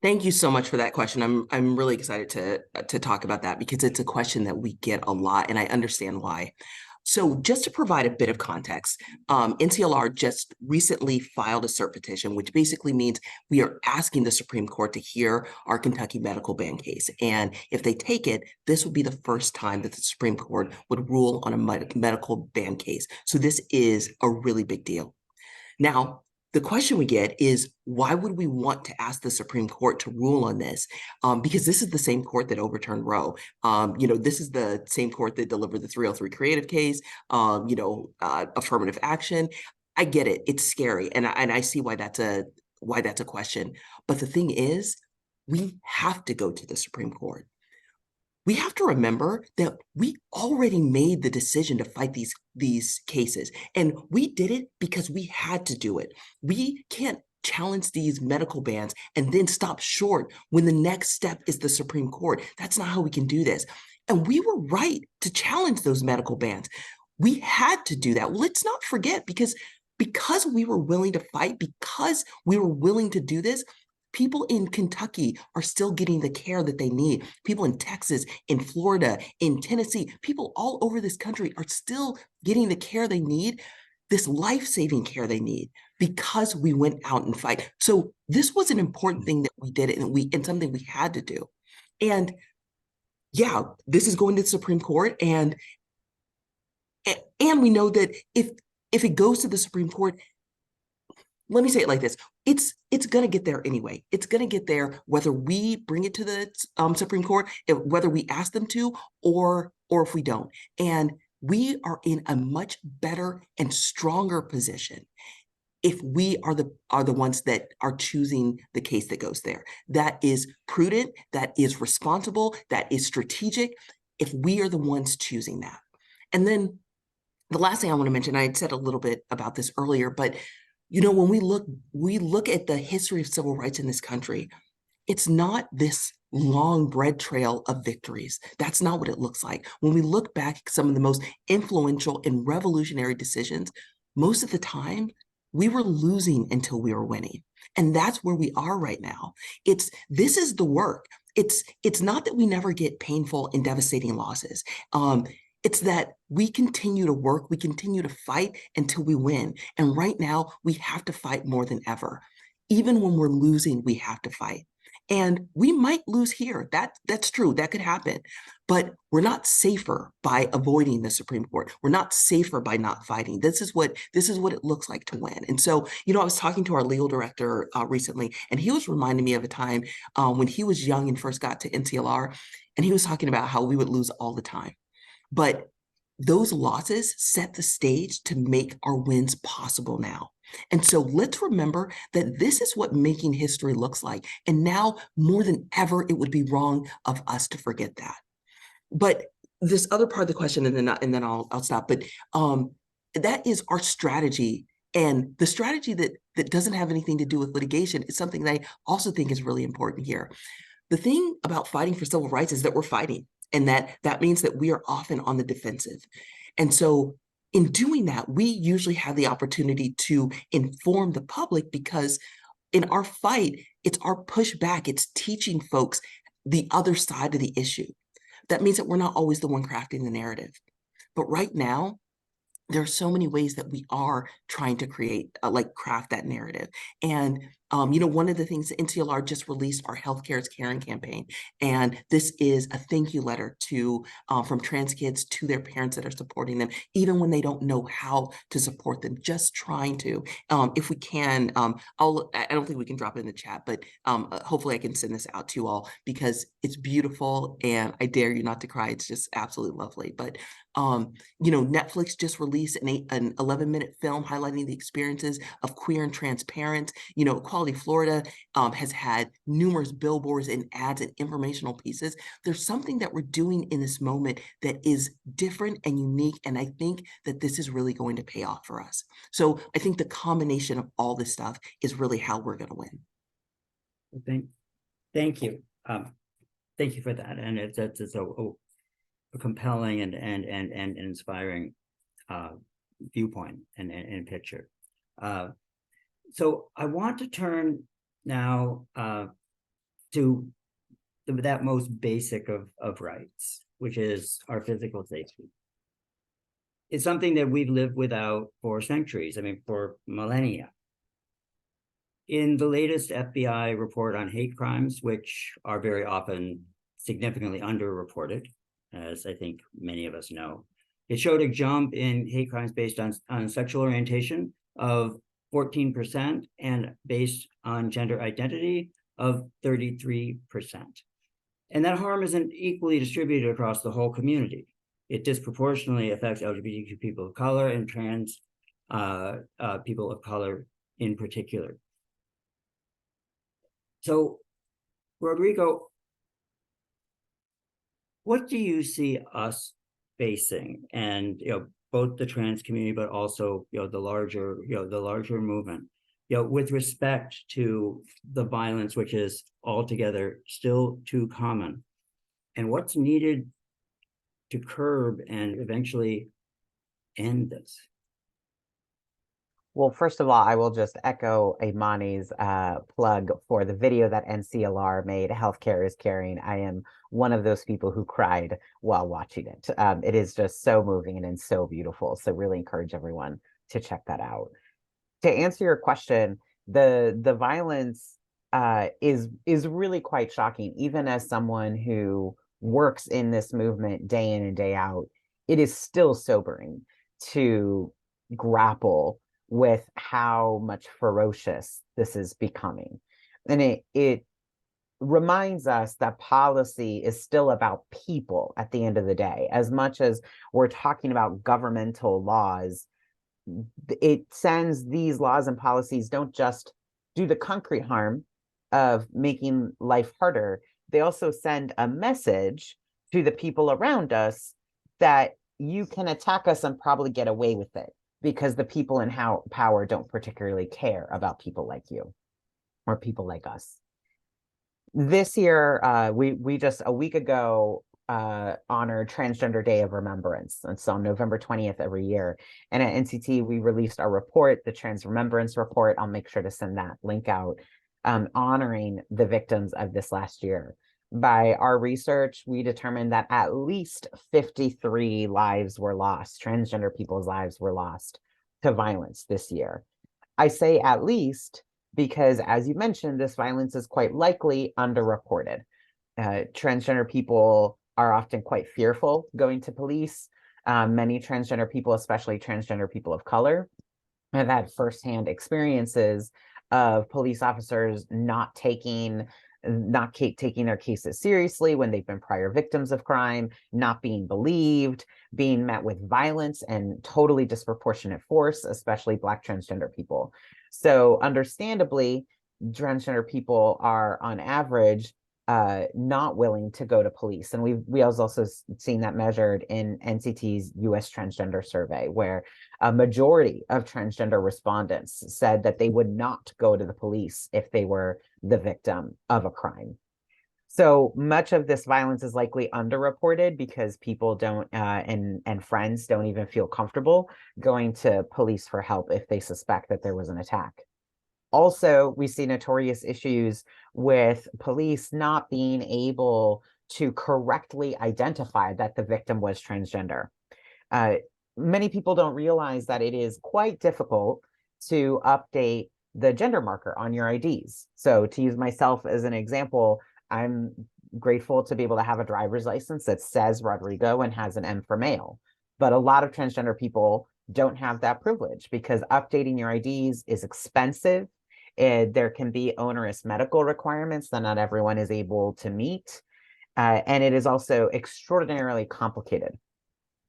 Thank you so much for that question. I'm really excited to talk about that, because it's a question that we get a lot, and I understand why. So just to provide a bit of context, NCLR just recently filed a cert petition, which basically means we are asking the Supreme Court to hear our Kentucky medical ban case. And if they take it, this would be the first time that the Supreme Court would rule on a medical ban case. So this is a really big deal. Now, the question we get is, why would we want to ask the Supreme Court to rule on this? Because this is the same court that overturned Roe. This is the same court that delivered the 303 creative case, affirmative action. I get it. It's scary. And I see why that's a question. But the thing is, we have to go to the Supreme Court. We have to remember that we already made the decision to fight these cases, and we did it because we had to do it. We can't challenge these medical bans and then stop short when the next step is the Supreme Court. That's not how we can do this. And we were right to challenge those medical bans. We had to do that. Let's not forget, because we were willing to fight, because we were willing to do this, people in Kentucky are still getting the care that they need. People in Texas, in Florida, in Tennessee, people all over this country are still getting the care they need, this life-saving care they need, because we went out and fight. So this was an important thing that we did, and something we had to do. And yeah, this is going to the Supreme Court, and we know that if it goes to the Supreme Court, let me say it like this. It's going to get there anyway. It's going to get there whether we bring it to the Supreme Court, whether we ask them to, or if we don't. And we are in a much better and stronger position if we are the ones that are choosing the case that goes there. That is prudent, that is responsible, that is strategic, if we are the ones choosing that. And then the last thing I want to mention, I had said a little bit about this earlier, but you know, when we look at the history of civil rights in this country, it's not this long bread trail of victories. That's not what it looks like. When we look back at some of the most influential and revolutionary decisions, most of the time, we were losing until we were winning. And that's where we are right now. This is the work. It's not that we never get painful and devastating losses. It's that we continue to work, we continue to fight until we win. And right now, we have to fight more than ever. Even when we're losing, we have to fight. And we might lose here. That's true. That could happen. But we're not safer by avoiding the Supreme Court. We're not safer by not fighting. This is what it looks like to win. And so, you know, I was talking to our legal director recently, and he was reminding me of a time when he was young and first got to NCLR, and he was talking about how we would lose all the time. But those losses set the stage to make our wins possible now. And so let's remember that this is what making history looks like. And now more than ever, it would be wrong of us to forget that. But this other part of the question, and then I'll stop. But that is our strategy. And the strategy that doesn't have anything to do with litigation is something that I also think is really important here. The thing about fighting for civil rights is that we're fighting. And that means that we are often on the defensive. And so in doing that, we usually have the opportunity to inform the public, because in our fight, it's our pushback. It's teaching folks the other side of the issue. That means that we're not always the one crafting the narrative. But right now, there are so many ways that we are trying to create, craft that narrative. And, you know, one of the things that NCLR just released, our Healthcare is Caring campaign. And this is a thank you letter to from trans kids to their parents that are supporting them, even when they don't know how to support them, just trying to. If we can, I don't think we can drop it in the chat, but hopefully I can send this out to you all, because it's beautiful and I dare you not to cry. It's just absolutely lovely. But you know, Netflix just released an 11-minute film highlighting the experiences of queer and trans parents. You know, Equality Florida has had numerous billboards and ads and informational pieces. There's something that we're doing in this moment that is different and unique. And I think that this is really going to pay off for us. So I think the combination of all this stuff is really how we're going to win. Thank you. Thank you for that. And it's a compelling and inspiring viewpoint and picture. So I want to turn now to that most basic of rights, which is our physical safety. It's something that we've lived without for centuries, I mean, for millennia. In the latest FBI report on hate crimes, which are very often significantly underreported, as I think many of us know, it showed a jump in hate crimes based on sexual orientation of 14% and based on gender identity of 33%. And that harm isn't equally distributed across the whole community. It disproportionately affects LGBTQ people of color and trans people of color in particular. So, Rodrigo, what do you see us facing, and both the trans community, but also the larger movement, with respect to the violence which is altogether still too common, and what's needed to curb and eventually end this? Well, first of all, I will just echo Imani's plug for the video that NCLR made, Healthcare is Caring. I am one of those people who cried while watching it. It is just so moving and so beautiful. So really encourage everyone to check that out. To answer your question, the violence is really quite shocking. Even as someone who works in this movement day in and day out, it is still sobering to grapple with how much ferocious this is becoming. And it reminds us that policy is still about people at the end of the day. As much as we're talking about governmental laws, it sends these laws and policies don't just do the concrete harm of making life harder, they also send a message to the people around us that you can attack us and probably get away with it because the people in power don't particularly care about people like you or people like us. This year, we just a week ago honored Transgender Day of Remembrance. It's on November 20th every year. And at NCT, we released our report, the Trans Remembrance Report. I'll make sure to send that link out, honoring the victims of this last year. By our research, we determined that at least 53 lives were lost, transgender people's lives were lost to violence this year. I say at least because, as you mentioned, this violence is quite likely underreported. Transgender people are often quite fearful going to police. Many transgender people, especially transgender people of color, have had firsthand experiences of police officers not taking their cases seriously when they've been prior victims of crime, not being believed, being met with violence and totally disproportionate force, especially Black transgender people. So understandably, transgender people are on average not willing to go to police. And we have also seen that measured in NCT's US Transgender Survey, where a majority of transgender respondents said that they would not go to the police if they were the victim of a crime. So much of this violence is likely underreported because people don't and friends don't even feel comfortable going to police for help if they suspect that there was an attack. Also, we see notorious issues with police not being able to correctly identify that the victim was transgender. Many people don't realize that it is quite difficult to update the gender marker on your IDs. So to use myself as an example, I'm grateful to be able to have a driver's license that says Rodrigo and has an M for male. But a lot of transgender people don't have that privilege because updating your IDs is expensive. There can be onerous medical requirements that not everyone is able to meet. And it is also extraordinarily complicated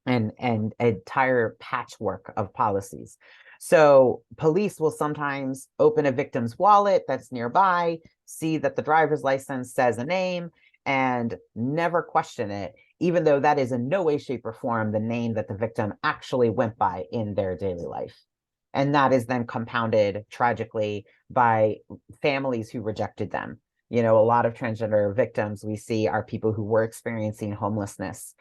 and an entire patchwork of policies. So police will sometimes open a victim's wallet that's nearby, see that the driver's license says a name, and never question it, even though that is in no way, shape, or form the name that the victim actually went by in their daily life. And that is then compounded tragically by families who rejected them. You know, a lot of transgender victims we see are people who were experiencing homelessness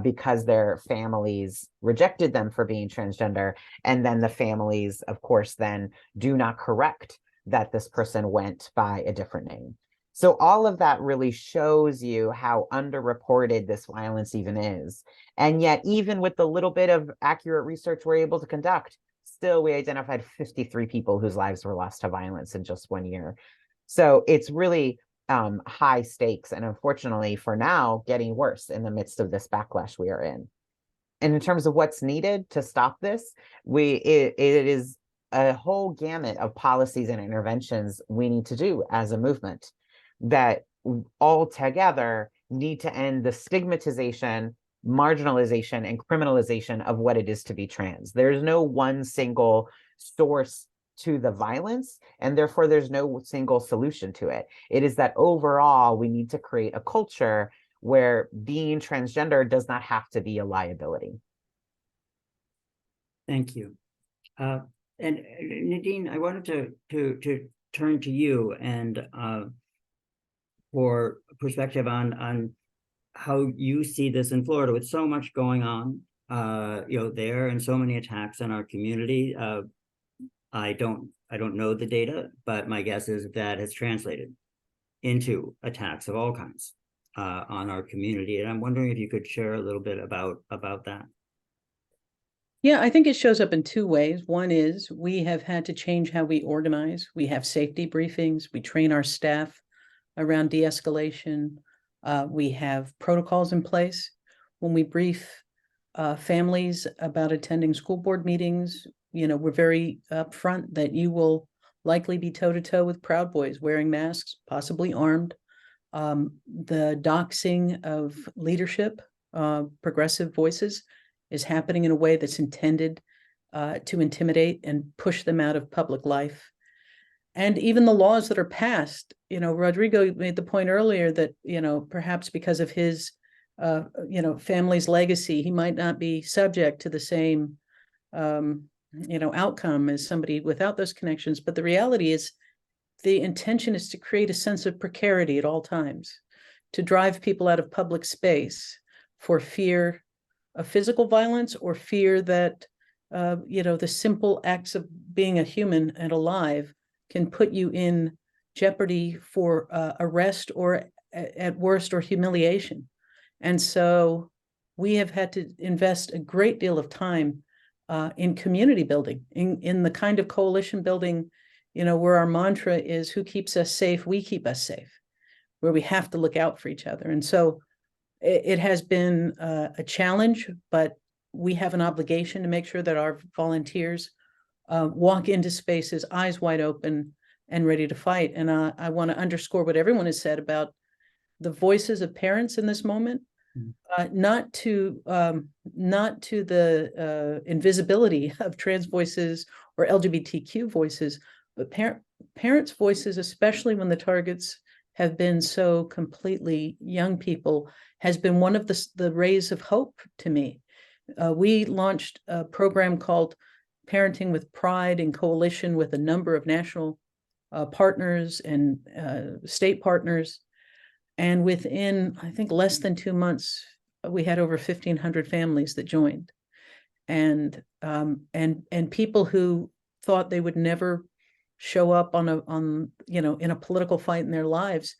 because their families rejected them for being transgender. And then the families, of course, then do not correct that this person went by a different name. So all of that really shows you how underreported this violence even is. And yet, even with the little bit of accurate research we're able to conduct, still we identified 53 people whose lives were lost to violence in just 1 year. So it's really high stakes, and unfortunately for now, getting worse in the midst of this backlash we are in. And in terms of what's needed to stop this, it is a whole gamut of policies and interventions we need to do as a movement that all together need to end the stigmatization, marginalization, and criminalization of what it is to be trans. There's no one single source to the violence, and therefore there's no single solution to it. It is that overall we need to create a culture where being transgender does not have to be a liability. Thank you. And Nadine, I wanted to turn to you and for perspective on how you see this in Florida with so much going on, there, and so many attacks on our community. I don't know the data, but my guess is that has translated into attacks of all kinds on our community. And I'm wondering if you could share a little bit about that. Yeah, I think it shows up in two ways. One is we have had to change how we organize. We have safety briefings. We train our staff around de-escalation. We have protocols in place. When we brief families about attending school board meetings, we're very upfront that you will likely be toe-to-toe with Proud Boys wearing masks, possibly armed. The doxing of leadership, progressive voices, is happening in a way that's intended to intimidate and push them out of public life. And even the laws that are passed, Rodrigo made the point earlier that, perhaps because of his, family's legacy, he might not be subject to the same, outcome as somebody without those connections. But the reality is, the intention is to create a sense of precarity at all times, to drive people out of public space for fear of physical violence or fear that, the simple acts of being a human and alive can put you in jeopardy for arrest or at worst or humiliation. And so we have had to invest a great deal of time in community building, in the kind of coalition building, where our mantra is, who keeps us safe, we keep us safe, where we have to look out for each other. And so it has been a challenge, but we have an obligation to make sure that our volunteers walk into spaces eyes wide open and ready to fight. And I want to underscore what everyone has said about the voices of parents in this moment, not to the invisibility of trans voices or LGBTQ voices, but parents' voices, especially when the targets have been so completely young people, has been one of the rays of hope to me. We launched a program called Parenting with Pride in coalition with a number of national partners and state partners. And within, I think, less than 2 months, we had over 1,500 families that joined. And people who thought they would never show up in a political fight in their lives,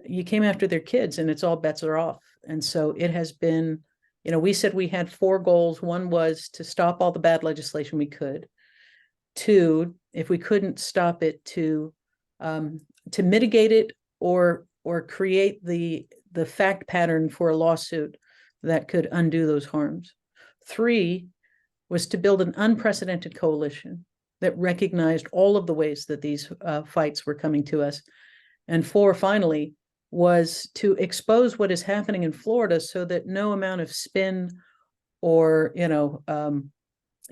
you came after their kids and it's all bets are off. And so it has been, we said we had 4 goals. One was to stop all the bad legislation we could. 2, if we couldn't stop it, to mitigate it or create the fact pattern for a lawsuit that could undo those harms. 3 was to build an unprecedented coalition that recognized all of the ways that these fights were coming to us. And 4, finally, was to expose what is happening in Florida so that no amount of spin or,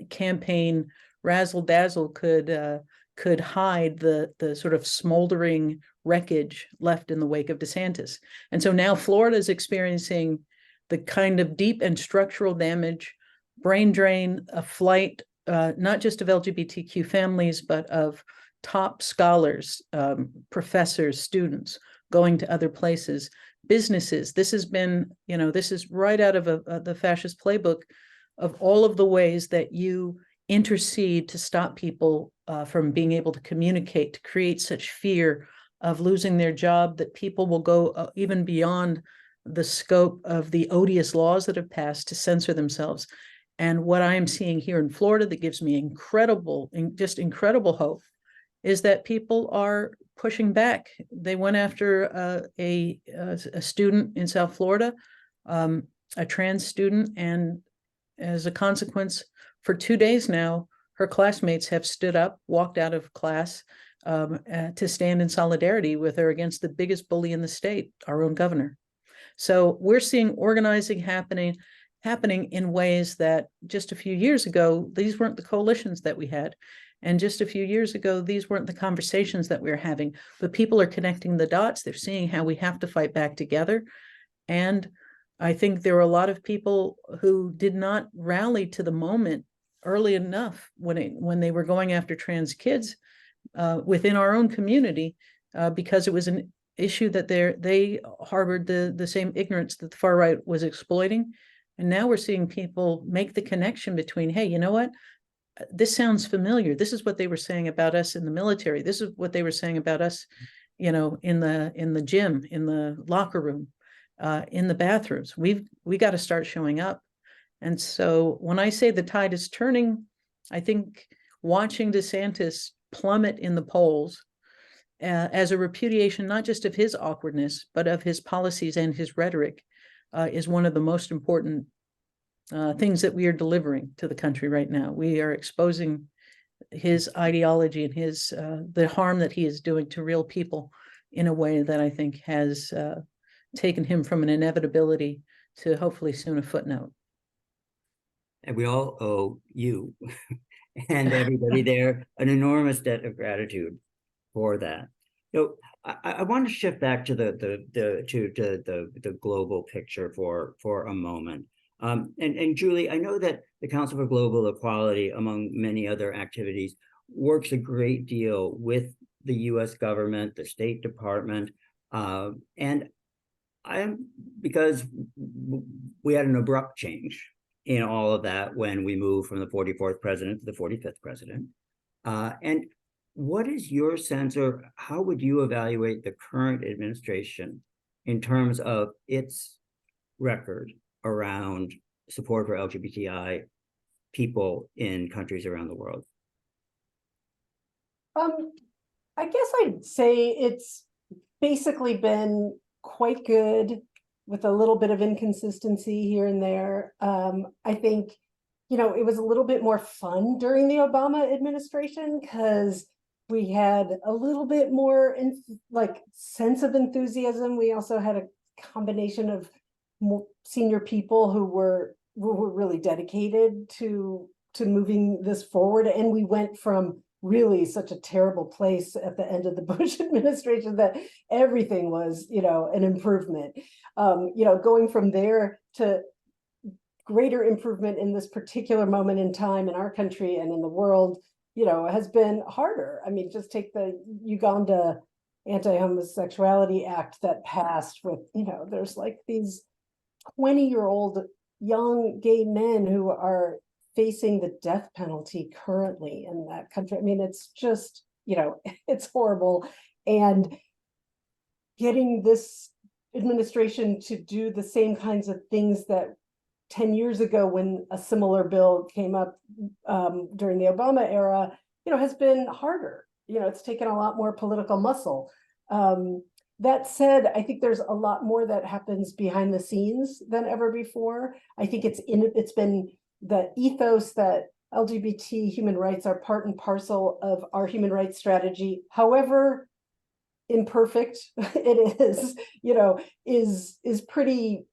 campaign razzle dazzle could hide the sort of smoldering wreckage left in the wake of DeSantis. And so now Florida is experiencing the kind of deep and structural damage, brain drain, a flight, not just of LGBTQ families, but of top scholars, professors, students going to other places, businesses. This has been, this is right out of the fascist playbook of all of the ways that you intercede to stop people from being able to communicate, to create such fear of losing their job that people will go even beyond the scope of the odious laws that have passed to censor themselves. And what I am seeing here in Florida that gives me incredible hope is that people are pushing back. They went after a student in South Florida, a trans student, and as a consequence, for 2 days now, her classmates have stood up, walked out of class to stand in solidarity with her against the biggest bully in the state, our own governor. So we're seeing organizing happening in ways that just a few years ago, these weren't the coalitions that we had. And just a few years ago, these weren't the conversations that we were having, but people are connecting the dots. They're seeing how we have to fight back together. And I think there were a lot of people who did not rally to the moment early enough when they were going after trans kids within our own community, because it was an issue that they harbored the same ignorance that the far right was exploiting. And now we're seeing people make the connection between, hey, you know what? This sounds familiar. This is what they were saying about us in the military. This is what they were saying about us, in the gym, in the locker room, in the bathrooms. We got to start showing up. And so when I say the tide is turning, I think watching DeSantis plummet in the polls as a repudiation, not just of his awkwardness, but of his policies and his rhetoric, is one of the most important things that we are delivering to the country right now. We are exposing his ideology and his the harm that he is doing to real people in a way that I think has taken him from an inevitability to hopefully soon a footnote. And we all owe you and everybody there an enormous debt of gratitude for that. I want to shift back to the global picture for a moment. And Julie, I know that the Council for Global Equality, among many other activities, works a great deal with the U.S. government, the State Department, and because we had an abrupt change in all of that when we moved from the 44th president to the 45th president. And what is your sense, or how would you evaluate the current administration in terms of its record around support for LGBTI people in countries around the world? I guess I'd say it's basically been quite good with a little bit of inconsistency here and there. I think, it was a little bit more fun during the Obama administration because we had a little bit more sense of enthusiasm. We also had a combination of more senior people who were really dedicated to moving this forward. And we went from really such a terrible place at the end of the Bush administration that everything was, an improvement. Going from there to greater improvement in this particular moment in time in our country and in the world, has been harder. I mean, just take the Uganda Anti-Homosexuality Act that passed with, there's like these 20-year-old young gay men who are facing the death penalty currently in that country. I mean, it's just, it's horrible. And getting this administration to do the same kinds of things that 10 years ago when a similar bill came up during the Obama era, has been harder. It's taken a lot more political muscle. That said, I think there's a lot more that happens behind the scenes than ever before. I think it's been the ethos that LGBT human rights are part and parcel of our human rights strategy, however imperfect it is, is pretty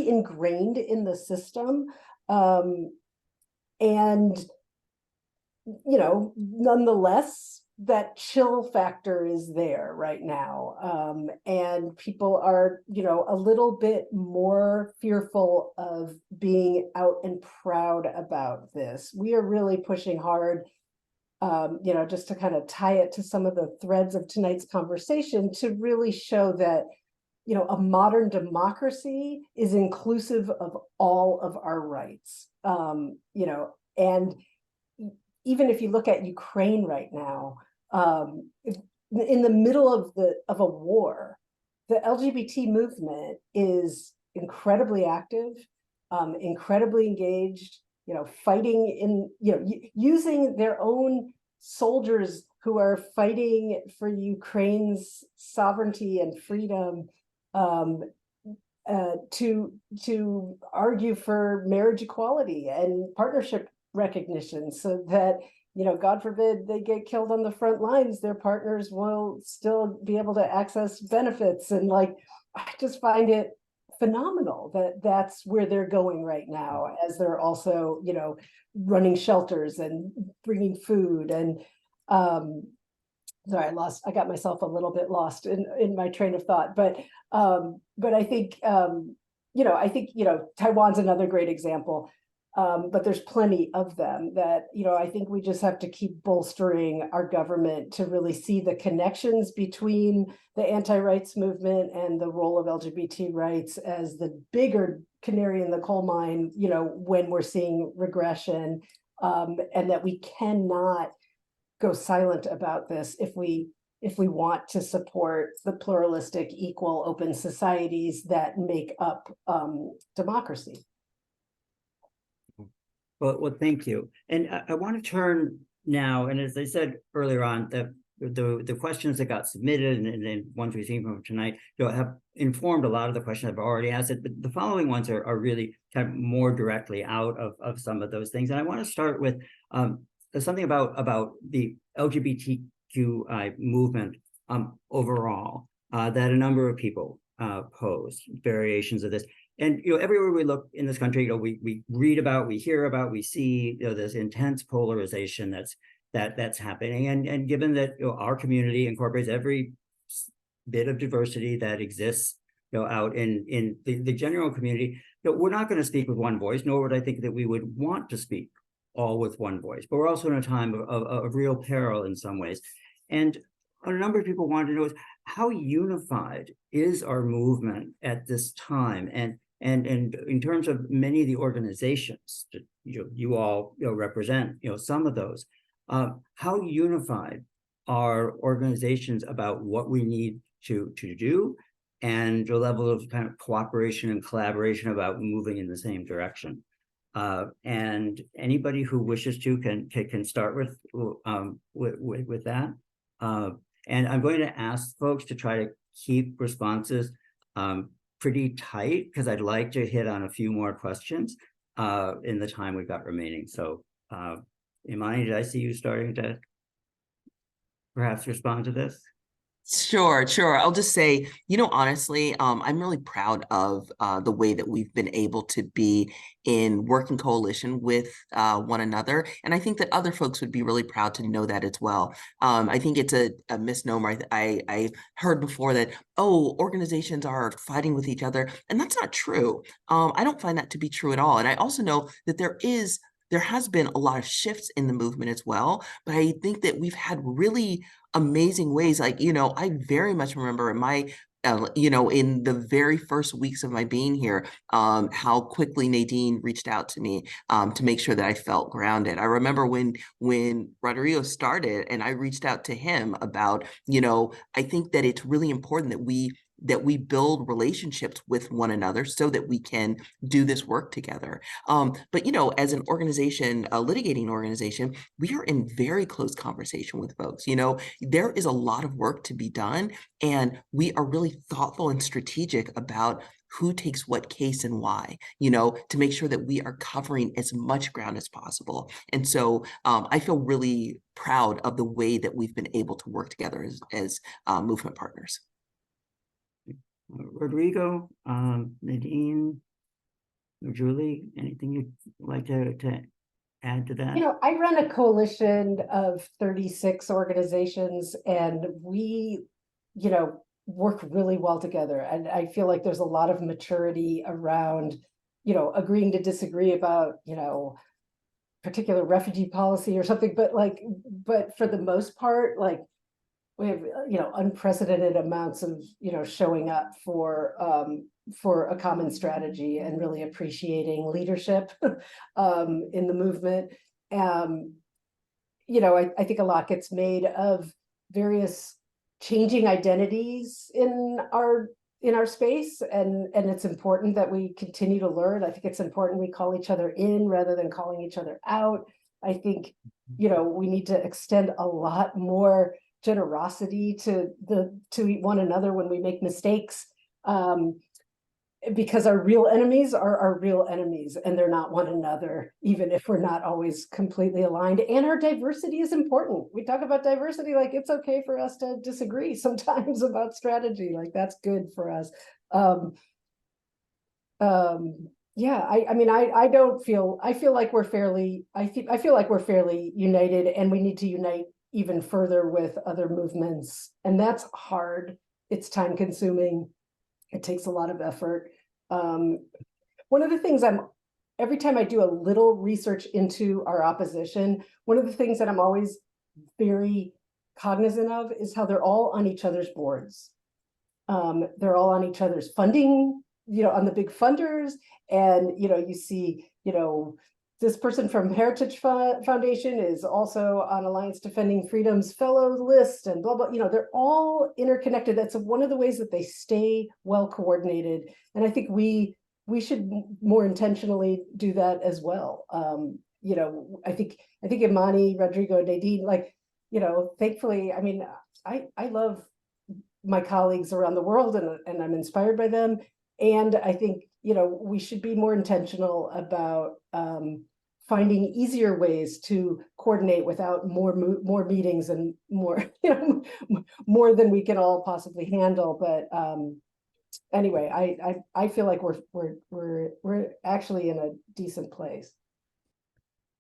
ingrained in the system. And nonetheless, that chill factor is there right now. And people are, a little bit more fearful of being out and proud about this. We are really pushing hard, just to kind of tie it to some of the threads of tonight's conversation, to really show that, a modern democracy is inclusive of all of our rights. And even if you look at Ukraine right now, in the middle of a war, the LGBT movement is incredibly active, incredibly engaged, fighting using their own soldiers who are fighting for Ukraine's sovereignty and freedom, to argue for marriage equality and partnership recognition, so that, God forbid they get killed on the front lines, their partners will still be able to access benefits. And I just find it phenomenal that that's where they're going right now, as they're also, running shelters and bringing food. And sorry, I got myself a little bit lost in my train of thought, but I think, Taiwan's another great example. But there's plenty of them that, I think we just have to keep bolstering our government to really see the connections between the anti-rights movement and the role of LGBT rights as the bigger canary in the coal mine, when we're seeing regression, and that we cannot go silent about this if we want to support the pluralistic, equal, open societies that make up democracy. Well, thank you. And I want to turn now, and as I said earlier on, the questions that got submitted and then ones we've seen from tonight, have informed a lot of the questions I've already asked. But the following ones are really kind of more directly out of some of those things. And I want to start with something about the LGBTQI movement overall that a number of people pose variations of this. And everywhere we look in this country, we read about, we hear about, we see this intense polarization that's happening. And given that our community incorporates every bit of diversity that exists out in the general community, we're not going to speak with one voice, nor would I think that we would want to speak all with one voice. But we're also in a time of real peril in some ways. And a number of people wanted to know is how unified is our movement at this time? And in terms of many of the organizations that you all represent, some of those, how unified are organizations about what we need to do, and the level of kind of cooperation and collaboration about moving in the same direction? And anybody who wishes to can start with that. And I'm going to ask folks to try to keep responses pretty tight, because I'd like to hit on a few more questions in the time we've got remaining. So Imani, did I see you starting to perhaps respond to this? Sure. I'll just say, honestly, I'm really proud of the way that we've been able to be in working coalition with one another. And I think that other folks would be really proud to know that as well. I think it's a misnomer. I heard before that, organizations are fighting with each other. And that's not true. I don't find that to be true at all. And I also know that there has been a lot of shifts in the movement as well, but I think that we've had really amazing ways. Like, I very much remember in my, in the very first weeks of my being here, how quickly Nadine reached out to me to make sure that I felt grounded. I remember when Rodrigo started and I reached out to him about, I think that it's really important that we build relationships with one another so that we can do this work together. But, as an organization, a litigating organization, we are in very close conversation with folks. There is a lot of work to be done, and we are really thoughtful and strategic about who takes what case and why, to make sure that we are covering as much ground as possible. And so I feel really proud of the way that we've been able to work together as movement partners. Rodrigo, Nadine, Julie, anything you'd like to add to that? I run a coalition of 36 organizations, and we, work really well together. And I feel like there's a lot of maturity around, agreeing to disagree about, particular refugee policy or something. But for the most part, we have, unprecedented amounts of, showing up for a common strategy and really appreciating leadership in the movement. I think a lot gets made of various changing identities in our space, and it's important that we continue to learn. I think it's important we call each other in rather than calling each other out. I think, we need to extend a lot more generosity to one another when we make mistakes, because our real enemies are our real enemies, and they're not one another, even if we're not always completely aligned. And our diversity is important. We talk about diversity like it's okay for us to disagree sometimes about strategy. Like, that's good for us. Yeah, I feel like we're fairly united, and we need to unite even further with other movements. And that's hard. It's time consuming. It takes a lot of effort. One of the things every time I do a little research into our opposition, one of the things that I'm always very cognizant of is how they're all on each other's boards. They're all on each other's funding, on the big funders. And, you see, this person from Heritage Foundation is also on Alliance Defending Freedom's fellow list, and blah, blah, they're all interconnected. That's one of the ways that they stay well coordinated. And I think we should more intentionally do that as well. I think Imani, Rodrigo, Nadine, thankfully, I love my colleagues around the world, and I'm inspired by them. And I think, we should be more intentional about finding easier ways to coordinate without more meetings and more, more than we can all possibly handle. But anyway, I feel like we're actually in a decent place.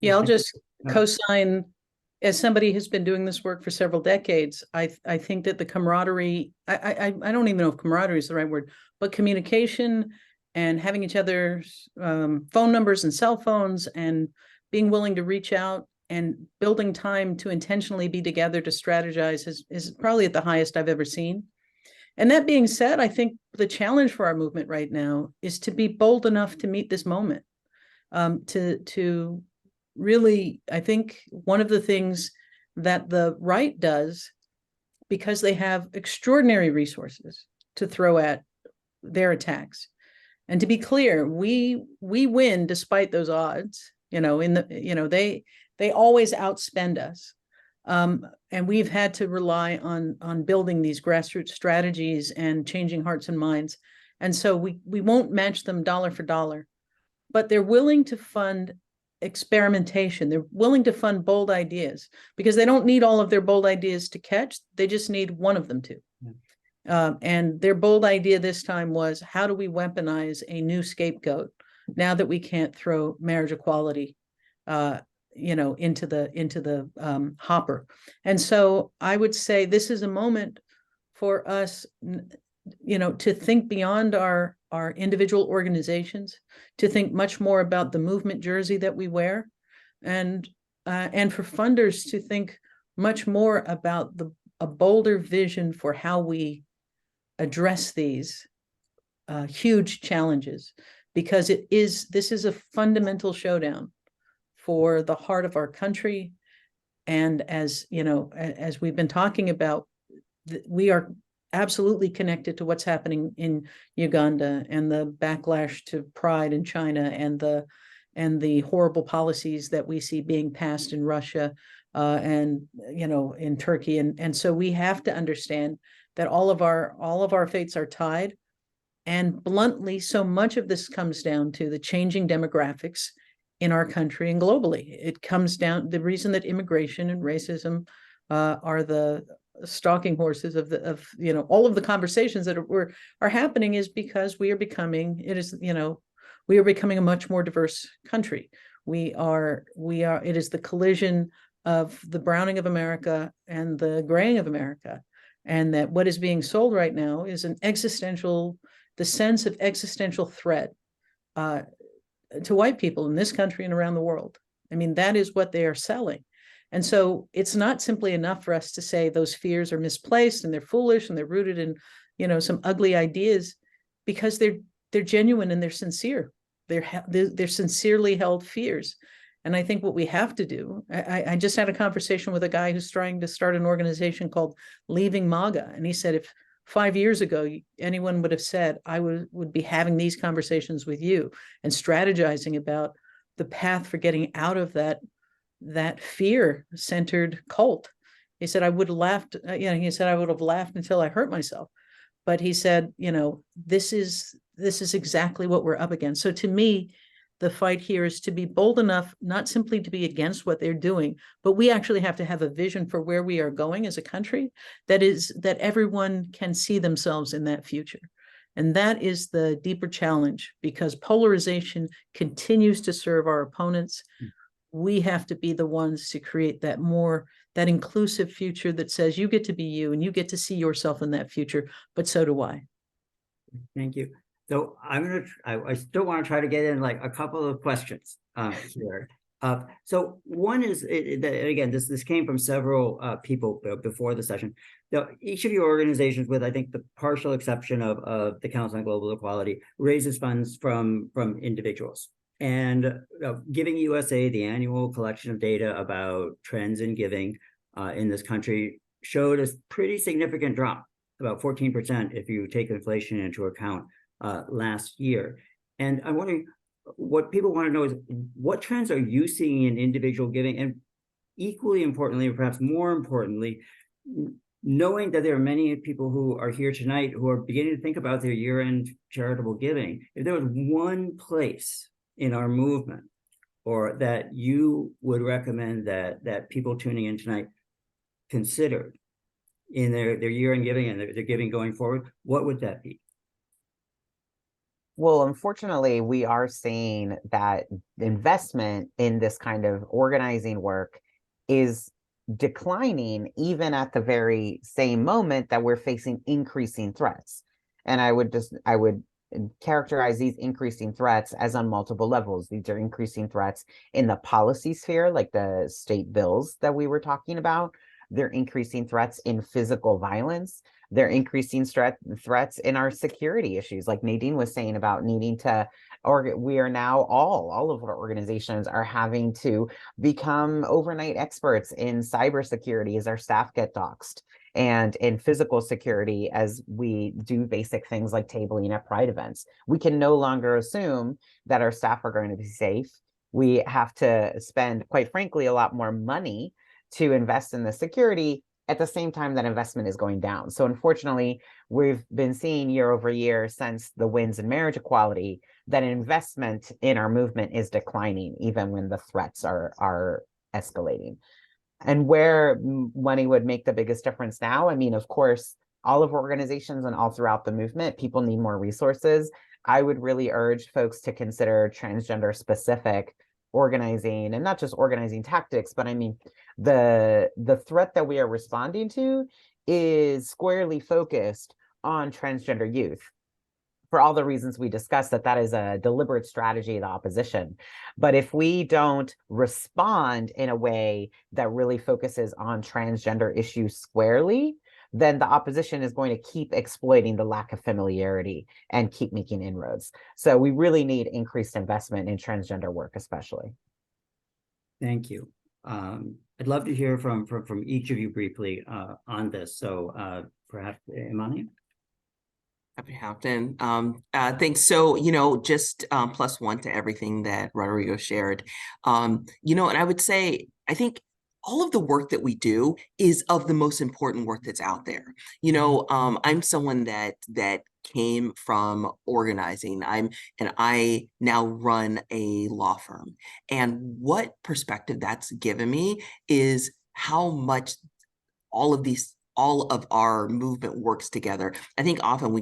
Yeah, I'll just co-sign. As somebody who's been doing this work for several decades, I think that the camaraderie, I don't even know if camaraderie is the right word, but communication and having each other's phone numbers and cell phones and being willing to reach out and building time to intentionally be together to strategize is probably at the highest I've ever seen. And that being said, I think the challenge for our movement right now is to be bold enough to meet this moment, to really, I think one of the things that the right does, because they have extraordinary resources to throw at their attacks. And to be clear, we win despite those odds, they always outspend us. And we've had to rely on building these grassroots strategies and changing hearts and minds. And so we won't match them dollar for dollar, but they're willing to fund experimentation. They're willing to fund bold ideas because they don't need all of their bold ideas to catch. They just need one of them to. And their bold idea this time was, how do we weaponize a new scapegoat now that we can't throw marriage equality, into the hopper? And so I would say this is a moment for us, to think beyond our individual organizations, to think much more about the movement jersey that we wear, and for funders to think much more about a bolder vision for how we address these huge challenges, because this is a fundamental showdown for the heart of our country. And as we've been talking about, we are absolutely connected to what's happening in Uganda and the backlash to pride in China and the horrible policies that we see being passed in Russia and in Turkey. And so we have to understand that all of our fates are tied. And bluntly, so much of this comes down to the changing demographics in our country and globally. It comes down, the reason that immigration and racism are the stalking horses of all of the conversations that are happening is because we are becoming a much more diverse country. It is the collision of the browning of America and the graying of America. And that what is being sold right now is the sense of existential threat to white people in this country and around the world. I mean, that is what they are selling. And so it's not simply enough for us to say those fears are misplaced and they're foolish and they're rooted in, some ugly ideas, because they're genuine and they're sincere. They're sincerely held fears. And I think what we have to do, I just had a conversation with a guy who's trying to start an organization called Leaving MAGA. And he said, if 5 years ago, anyone would have said, I would be having these conversations with you and strategizing about the path for getting out of that fear-centered cult. He said, I would have laughed, I would have laughed until I hurt myself. But he said, this is exactly what we're up against. So to me, the fight here is to be bold enough, not simply to be against what they're doing, but we actually have to have a vision for where we are going as a country that everyone can see themselves in that future. And that is the deeper challenge, because polarization continues to serve our opponents. We have to be the ones to create that inclusive future that says you get to be you and you get to see yourself in that future, but so do I. Thank you. So I still want to try to get in like a couple of questions here. So one is, again, this came from several people before the session. Now, each of your organizations, with I think the partial exception of the Council on Global Equality, raises funds from individuals. And Giving USA, the annual collection of data about trends in giving in this country, showed a pretty significant drop, about 14% if you take inflation into account last year. And I'm wondering, what people want to know is, what trends are you seeing in individual giving? And equally importantly, or perhaps more importantly, knowing that there are many people who are here tonight who are beginning to think about their year-end charitable giving, if there was one place in our movement or that you would recommend that people tuning in tonight consider in their year in giving and their giving going forward, what would that be? Well, unfortunately, we are seeing that investment in this kind of organizing work is declining even at the very same moment that we're facing increasing threats. And I would characterize these increasing threats as on multiple levels. These are increasing threats in the policy sphere, like the state bills that we were talking about. They're increasing threats in physical violence. They're increasing threats in our security issues, like Nadine was saying about needing to, or we are now all of our organizations are having to become overnight experts in cybersecurity as our staff get doxxed, and in physical security as we do basic things like tabling at Pride events. We can no longer assume that our staff are going to be safe. We have to spend, quite frankly, a lot more money to invest in the security at the same time that investment is going down. So unfortunately, we've been seeing year over year since the wins in marriage equality that investment in our movement is declining, even when the threats are escalating. And where money would make the biggest difference now, I mean, of course, all of our organizations and all throughout the movement, people need more resources. I would really urge folks to consider transgender specific organizing, and not just organizing tactics, but I mean, the threat that we are responding to is squarely focused on transgender youth, for all the reasons we discussed, that is a deliberate strategy of the opposition. But if we don't respond in a way that really focuses on transgender issues squarely, then the opposition is going to keep exploiting the lack of familiarity and keep making inroads. So we really need increased investment in transgender work, especially. Thank you. I'd love to hear from each of you briefly on this. So perhaps Imani? Happy Hampton. Thanks. So, just +1 to everything that Rodrigo shared. And I would say, I think all of the work that we do is of the most important work that's out there. I'm someone that came from organizing. I now run a law firm. And what perspective that's given me is how much all of our movement works together. I think often we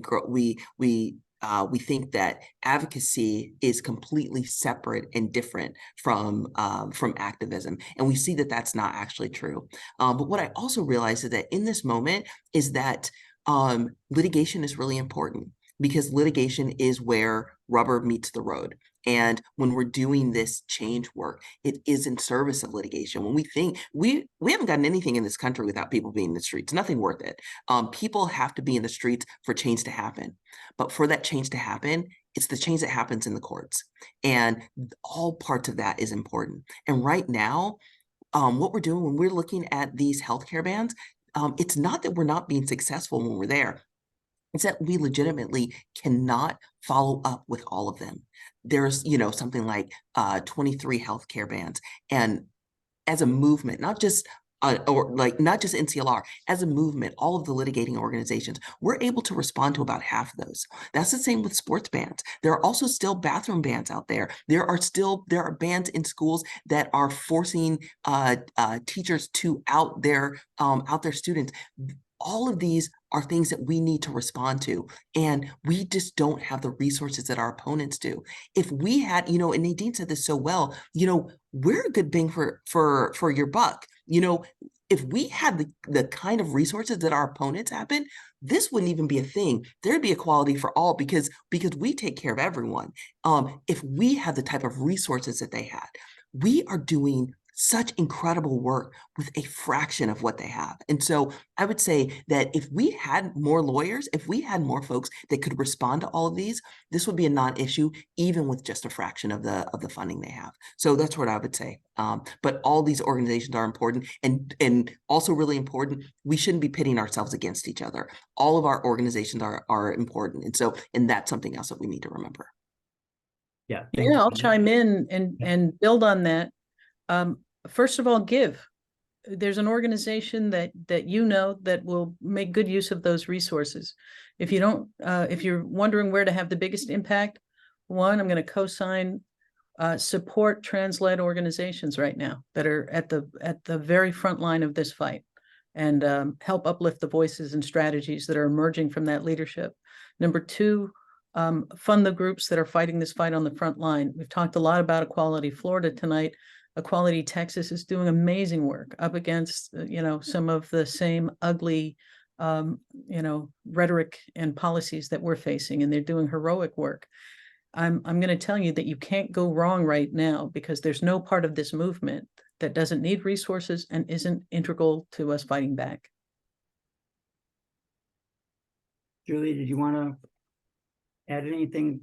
think that advocacy is completely separate and different from activism, and we see that that's not actually true. But what I also realized is that in this moment is that litigation is really important, because litigation is where rubber meets the road. And when we're doing this change work, it is in service of litigation. When we think we haven't gotten anything in this country without people being in the streets, nothing worth it. People have to be in the streets for change to happen. But for that change to happen, it's the change that happens in the courts. And all parts of that is important. And right now, what we're doing when we're looking at these healthcare bans, it's not that we're not being successful when we're there. It's that we legitimately cannot follow up with all of them. There's, something like 23 healthcare bans. And as a movement, not just NCLR, as a movement, all of the litigating organizations, we're able to respond to about half of those. That's the same with sports bans. There are also still bathroom bans out there. There are bans in schools that are forcing teachers to out their students. All of these are things that we need to respond to, and we just don't have the resources that our opponents do. If we had, and Nadine said this so well, we're a good bang for your buck. If we had the kind of resources that our opponents have been, this wouldn't even be a thing. There'd be equality for all, because we take care of everyone. If we had the type of resources that they had, we are doing such incredible work with a fraction of what they have. And so I would say that if we had more lawyers, if we had more folks that could respond to all of these, this would be a non-issue, even with just a fraction of the funding they have. So that's what I would say. But all these organizations are important, and also really important. We shouldn't be pitting ourselves against each other. All of our organizations are important. And that's something else that we need to remember. Yeah. Yeah, I'll chime in and build on that. First of all, give. There's an organization that that will make good use of those resources. If you don't, if you're wondering where to have the biggest impact, one, I'm going to co-sign support trans-led organizations right now that are at the very front line of this fight, and help uplift the voices and strategies that are emerging from that leadership. Number two, fund the groups that are fighting this fight on the front line. We've talked a lot about Equality Florida tonight. Equality Texas is doing amazing work up against, some of the same ugly, rhetoric and policies that we're facing, and they're doing heroic work. I'm going to tell you that you can't go wrong right now, because there's no part of this movement that doesn't need resources and isn't integral to us fighting back. Julie, did you want to add anything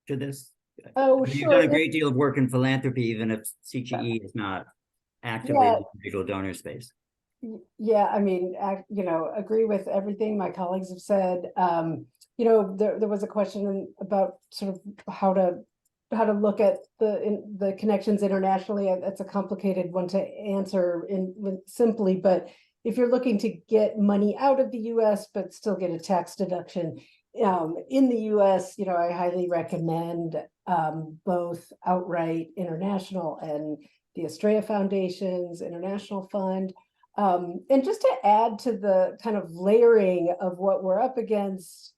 to this? Oh, You've sure. done a great deal of work in philanthropy, even if CGE is not actively in the individual donor space. Yeah, I mean, agree with everything my colleagues have said. There was a question about sort of how to look at the connections internationally. That's a complicated one to answer simply, but if you're looking to get money out of the US but still get a tax deduction in the US, I highly recommend both Outright International and the Estrella Foundation's International Fund. And just to add to the kind of layering of what we're up against,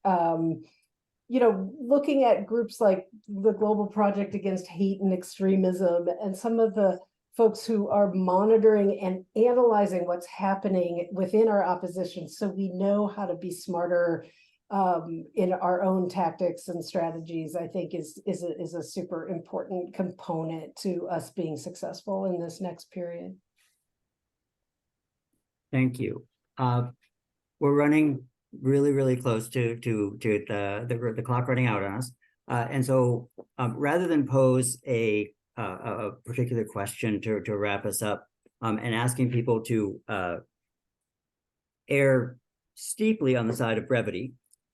looking at groups like the Global Project Against Hate and Extremism, and some of the folks who are monitoring and analyzing what's happening within our opposition, so we know how to be smarter in our own tactics and strategies, I think is a super important component to us being successful in this next period. Thank you. We're running really close to the clock running out on us. And so rather than pose a particular question to wrap us up, and asking people to err steeply on the side of brevity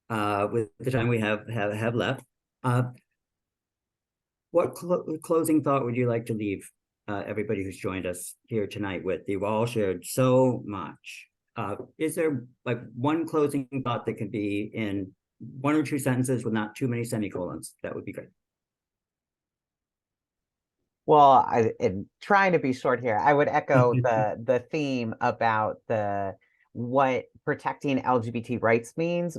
with the time we have left, what closing thought would you like to leave everybody who's joined us here tonight with? You've all shared so much. Is there like one closing thought that can be in 1 or 2 sentences with not too many semicolons? That would be great. Well, in trying to be short here, I would echo the theme about what protecting LGBT rights means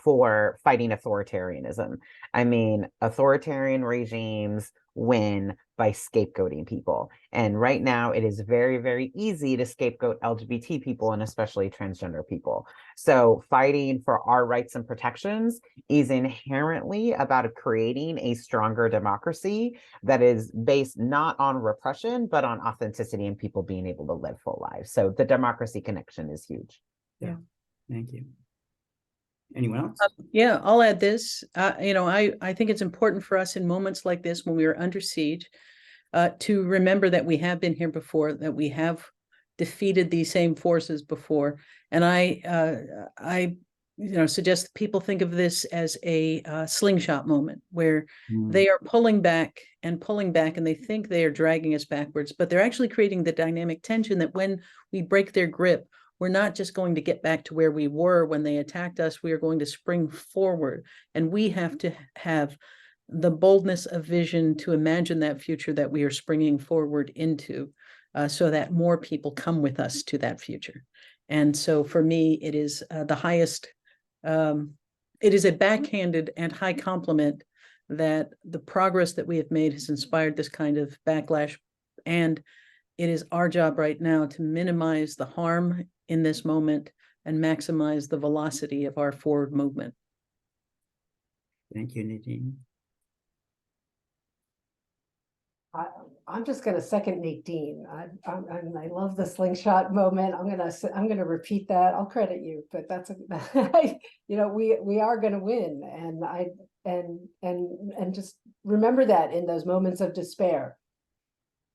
for fighting authoritarianism. I mean, authoritarian regimes win by scapegoating people. And right now it is very easy to scapegoat LGBT people, and especially transgender people. So fighting for our rights and protections is inherently about creating a stronger democracy that is based not on repression, but on authenticity and people being able to live full lives. So the democracy connection is huge. Yeah. Thank you. Anyone else? Yeah, I'll add this. I think it's important for us in moments like this, when we are under siege, to remember that we have been here before, that we have defeated these same forces before. And I suggest that people think of this as a slingshot moment, where they are pulling back, and they think they are dragging us backwards, but they're actually creating the dynamic tension that when we break their grip, we're not just going to get back to where we were when they attacked us. We are going to spring forward, and we have to have the boldness of vision to imagine that future that we are springing forward into, so that more people come with us to that future. And so for me, it is the highest, it is a backhanded and high compliment that the progress that we have made has inspired this kind of backlash. And it is our job right now to minimize the harm in this moment and maximize the velocity of our forward movement. Thank you, Nadine. I'm just going to second Nadine. I love the slingshot moment. I'm going to repeat that. I'll credit you, but that's we are going to win, and just remember that in those moments of despair.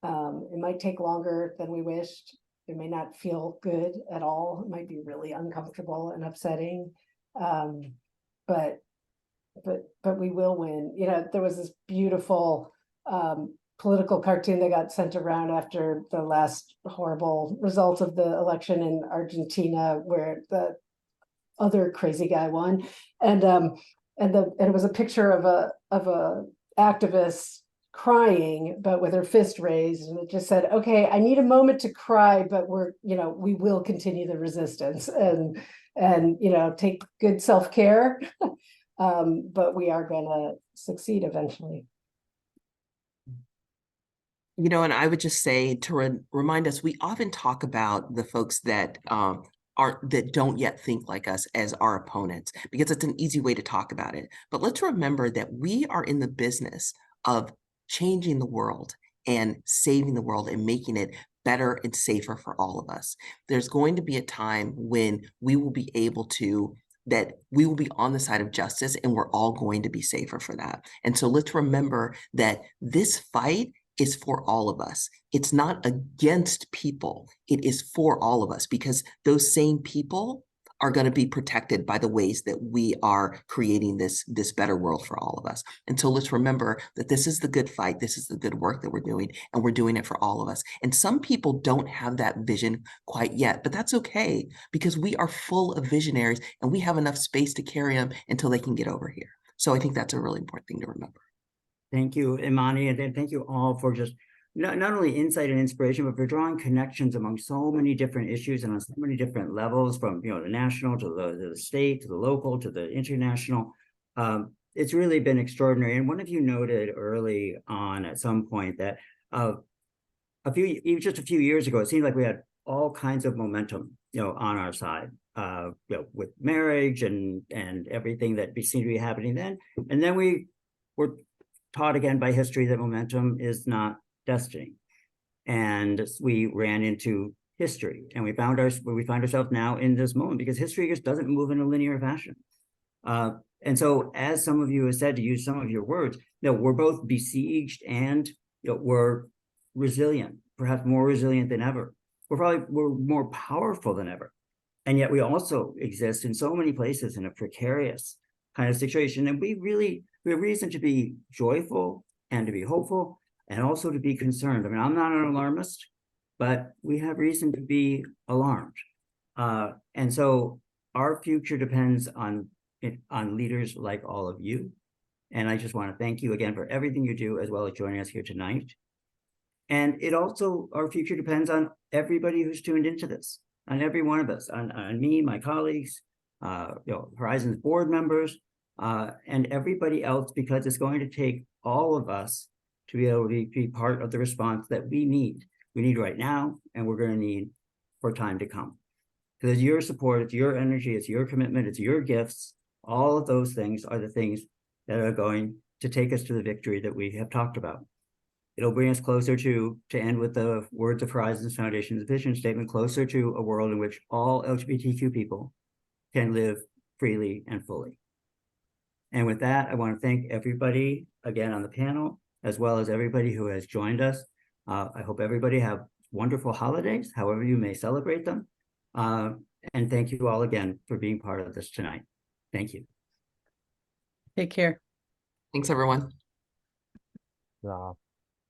It might take longer than we wished. It may not feel good at all. It might be really uncomfortable and upsetting, but we will win. There was this beautiful political cartoon that got sent around after the last horrible result of the election in Argentina, where the other crazy guy won, and it was a picture of a activist crying, but with her fist raised, and it just said, okay, I need a moment to cry, but we will continue the resistance and take good self-care. But we are gonna succeed eventually. And I would just say to remind us, we often talk about the folks that that don't yet think like us as our opponents, because it's an easy way to talk about it. But let's remember that we are in the business of changing the world and saving the world and making it better and safer for all of us. There's going to be a time when we will be able to that we will be on the side of justice, and we're all going to be safer for that. And so let's remember that this fight is for all of us. It's not against people. It is for all of us, because those same people are going to be protected by the ways that we are creating this better world for all of us. And so let's remember that this is the good fight. This is the good work that we're doing, and we're doing it for all of us. And some people don't have that vision quite yet, but that's okay, because we are full of visionaries and we have enough space to carry them until they can get over here. So I think that's a really important thing to remember. Thank you, Imani, and then thank you all for just not only insight and inspiration, but for drawing connections among so many different issues and on so many different levels, from the national to the state to the local to the international. It's really been extraordinary. And one of you noted early on at some point that just a few years ago, it seemed like we had all kinds of momentum, on our side, with marriage and everything that seemed to be happening then. And then we were taught again by history that momentum is not destiny. And we ran into history, and we find ourselves now in this moment, because history just doesn't move in a linear fashion. And so, as some of you have said, to use some of your words, we're both besieged and we're resilient, perhaps more resilient than ever. We're more powerful than ever. And yet we also exist in so many places in a precarious kind of situation. And we have reason to be joyful and to be hopeful, and also to be concerned. I mean, I'm not an alarmist, but we have reason to be alarmed. And so our future depends on leaders like all of you. And I just want to thank you again for everything you do, as well as joining us here tonight. And our future depends on everybody who's tuned into this, on every one of us, on me, my colleagues, Horizon's board members, and everybody else, because it's going to take all of us to be able to be part of the response that we need. We need right now, and we're going to need for time to come. Because it's your support, it's your energy, it's your commitment, it's your gifts. All of those things are the things that are going to take us to the victory that we have talked about. It'll bring us closer to end with the words of Horizons Foundation's vision statement, closer to a world in which all LGBTQ people can live freely and fully. And with that, I want to thank everybody again on the panel, as well as everybody who has joined us. I hope everybody have wonderful holidays, however you may celebrate them. And thank you all again for being part of this tonight. Thank you. Take care. Thanks, everyone. Yeah.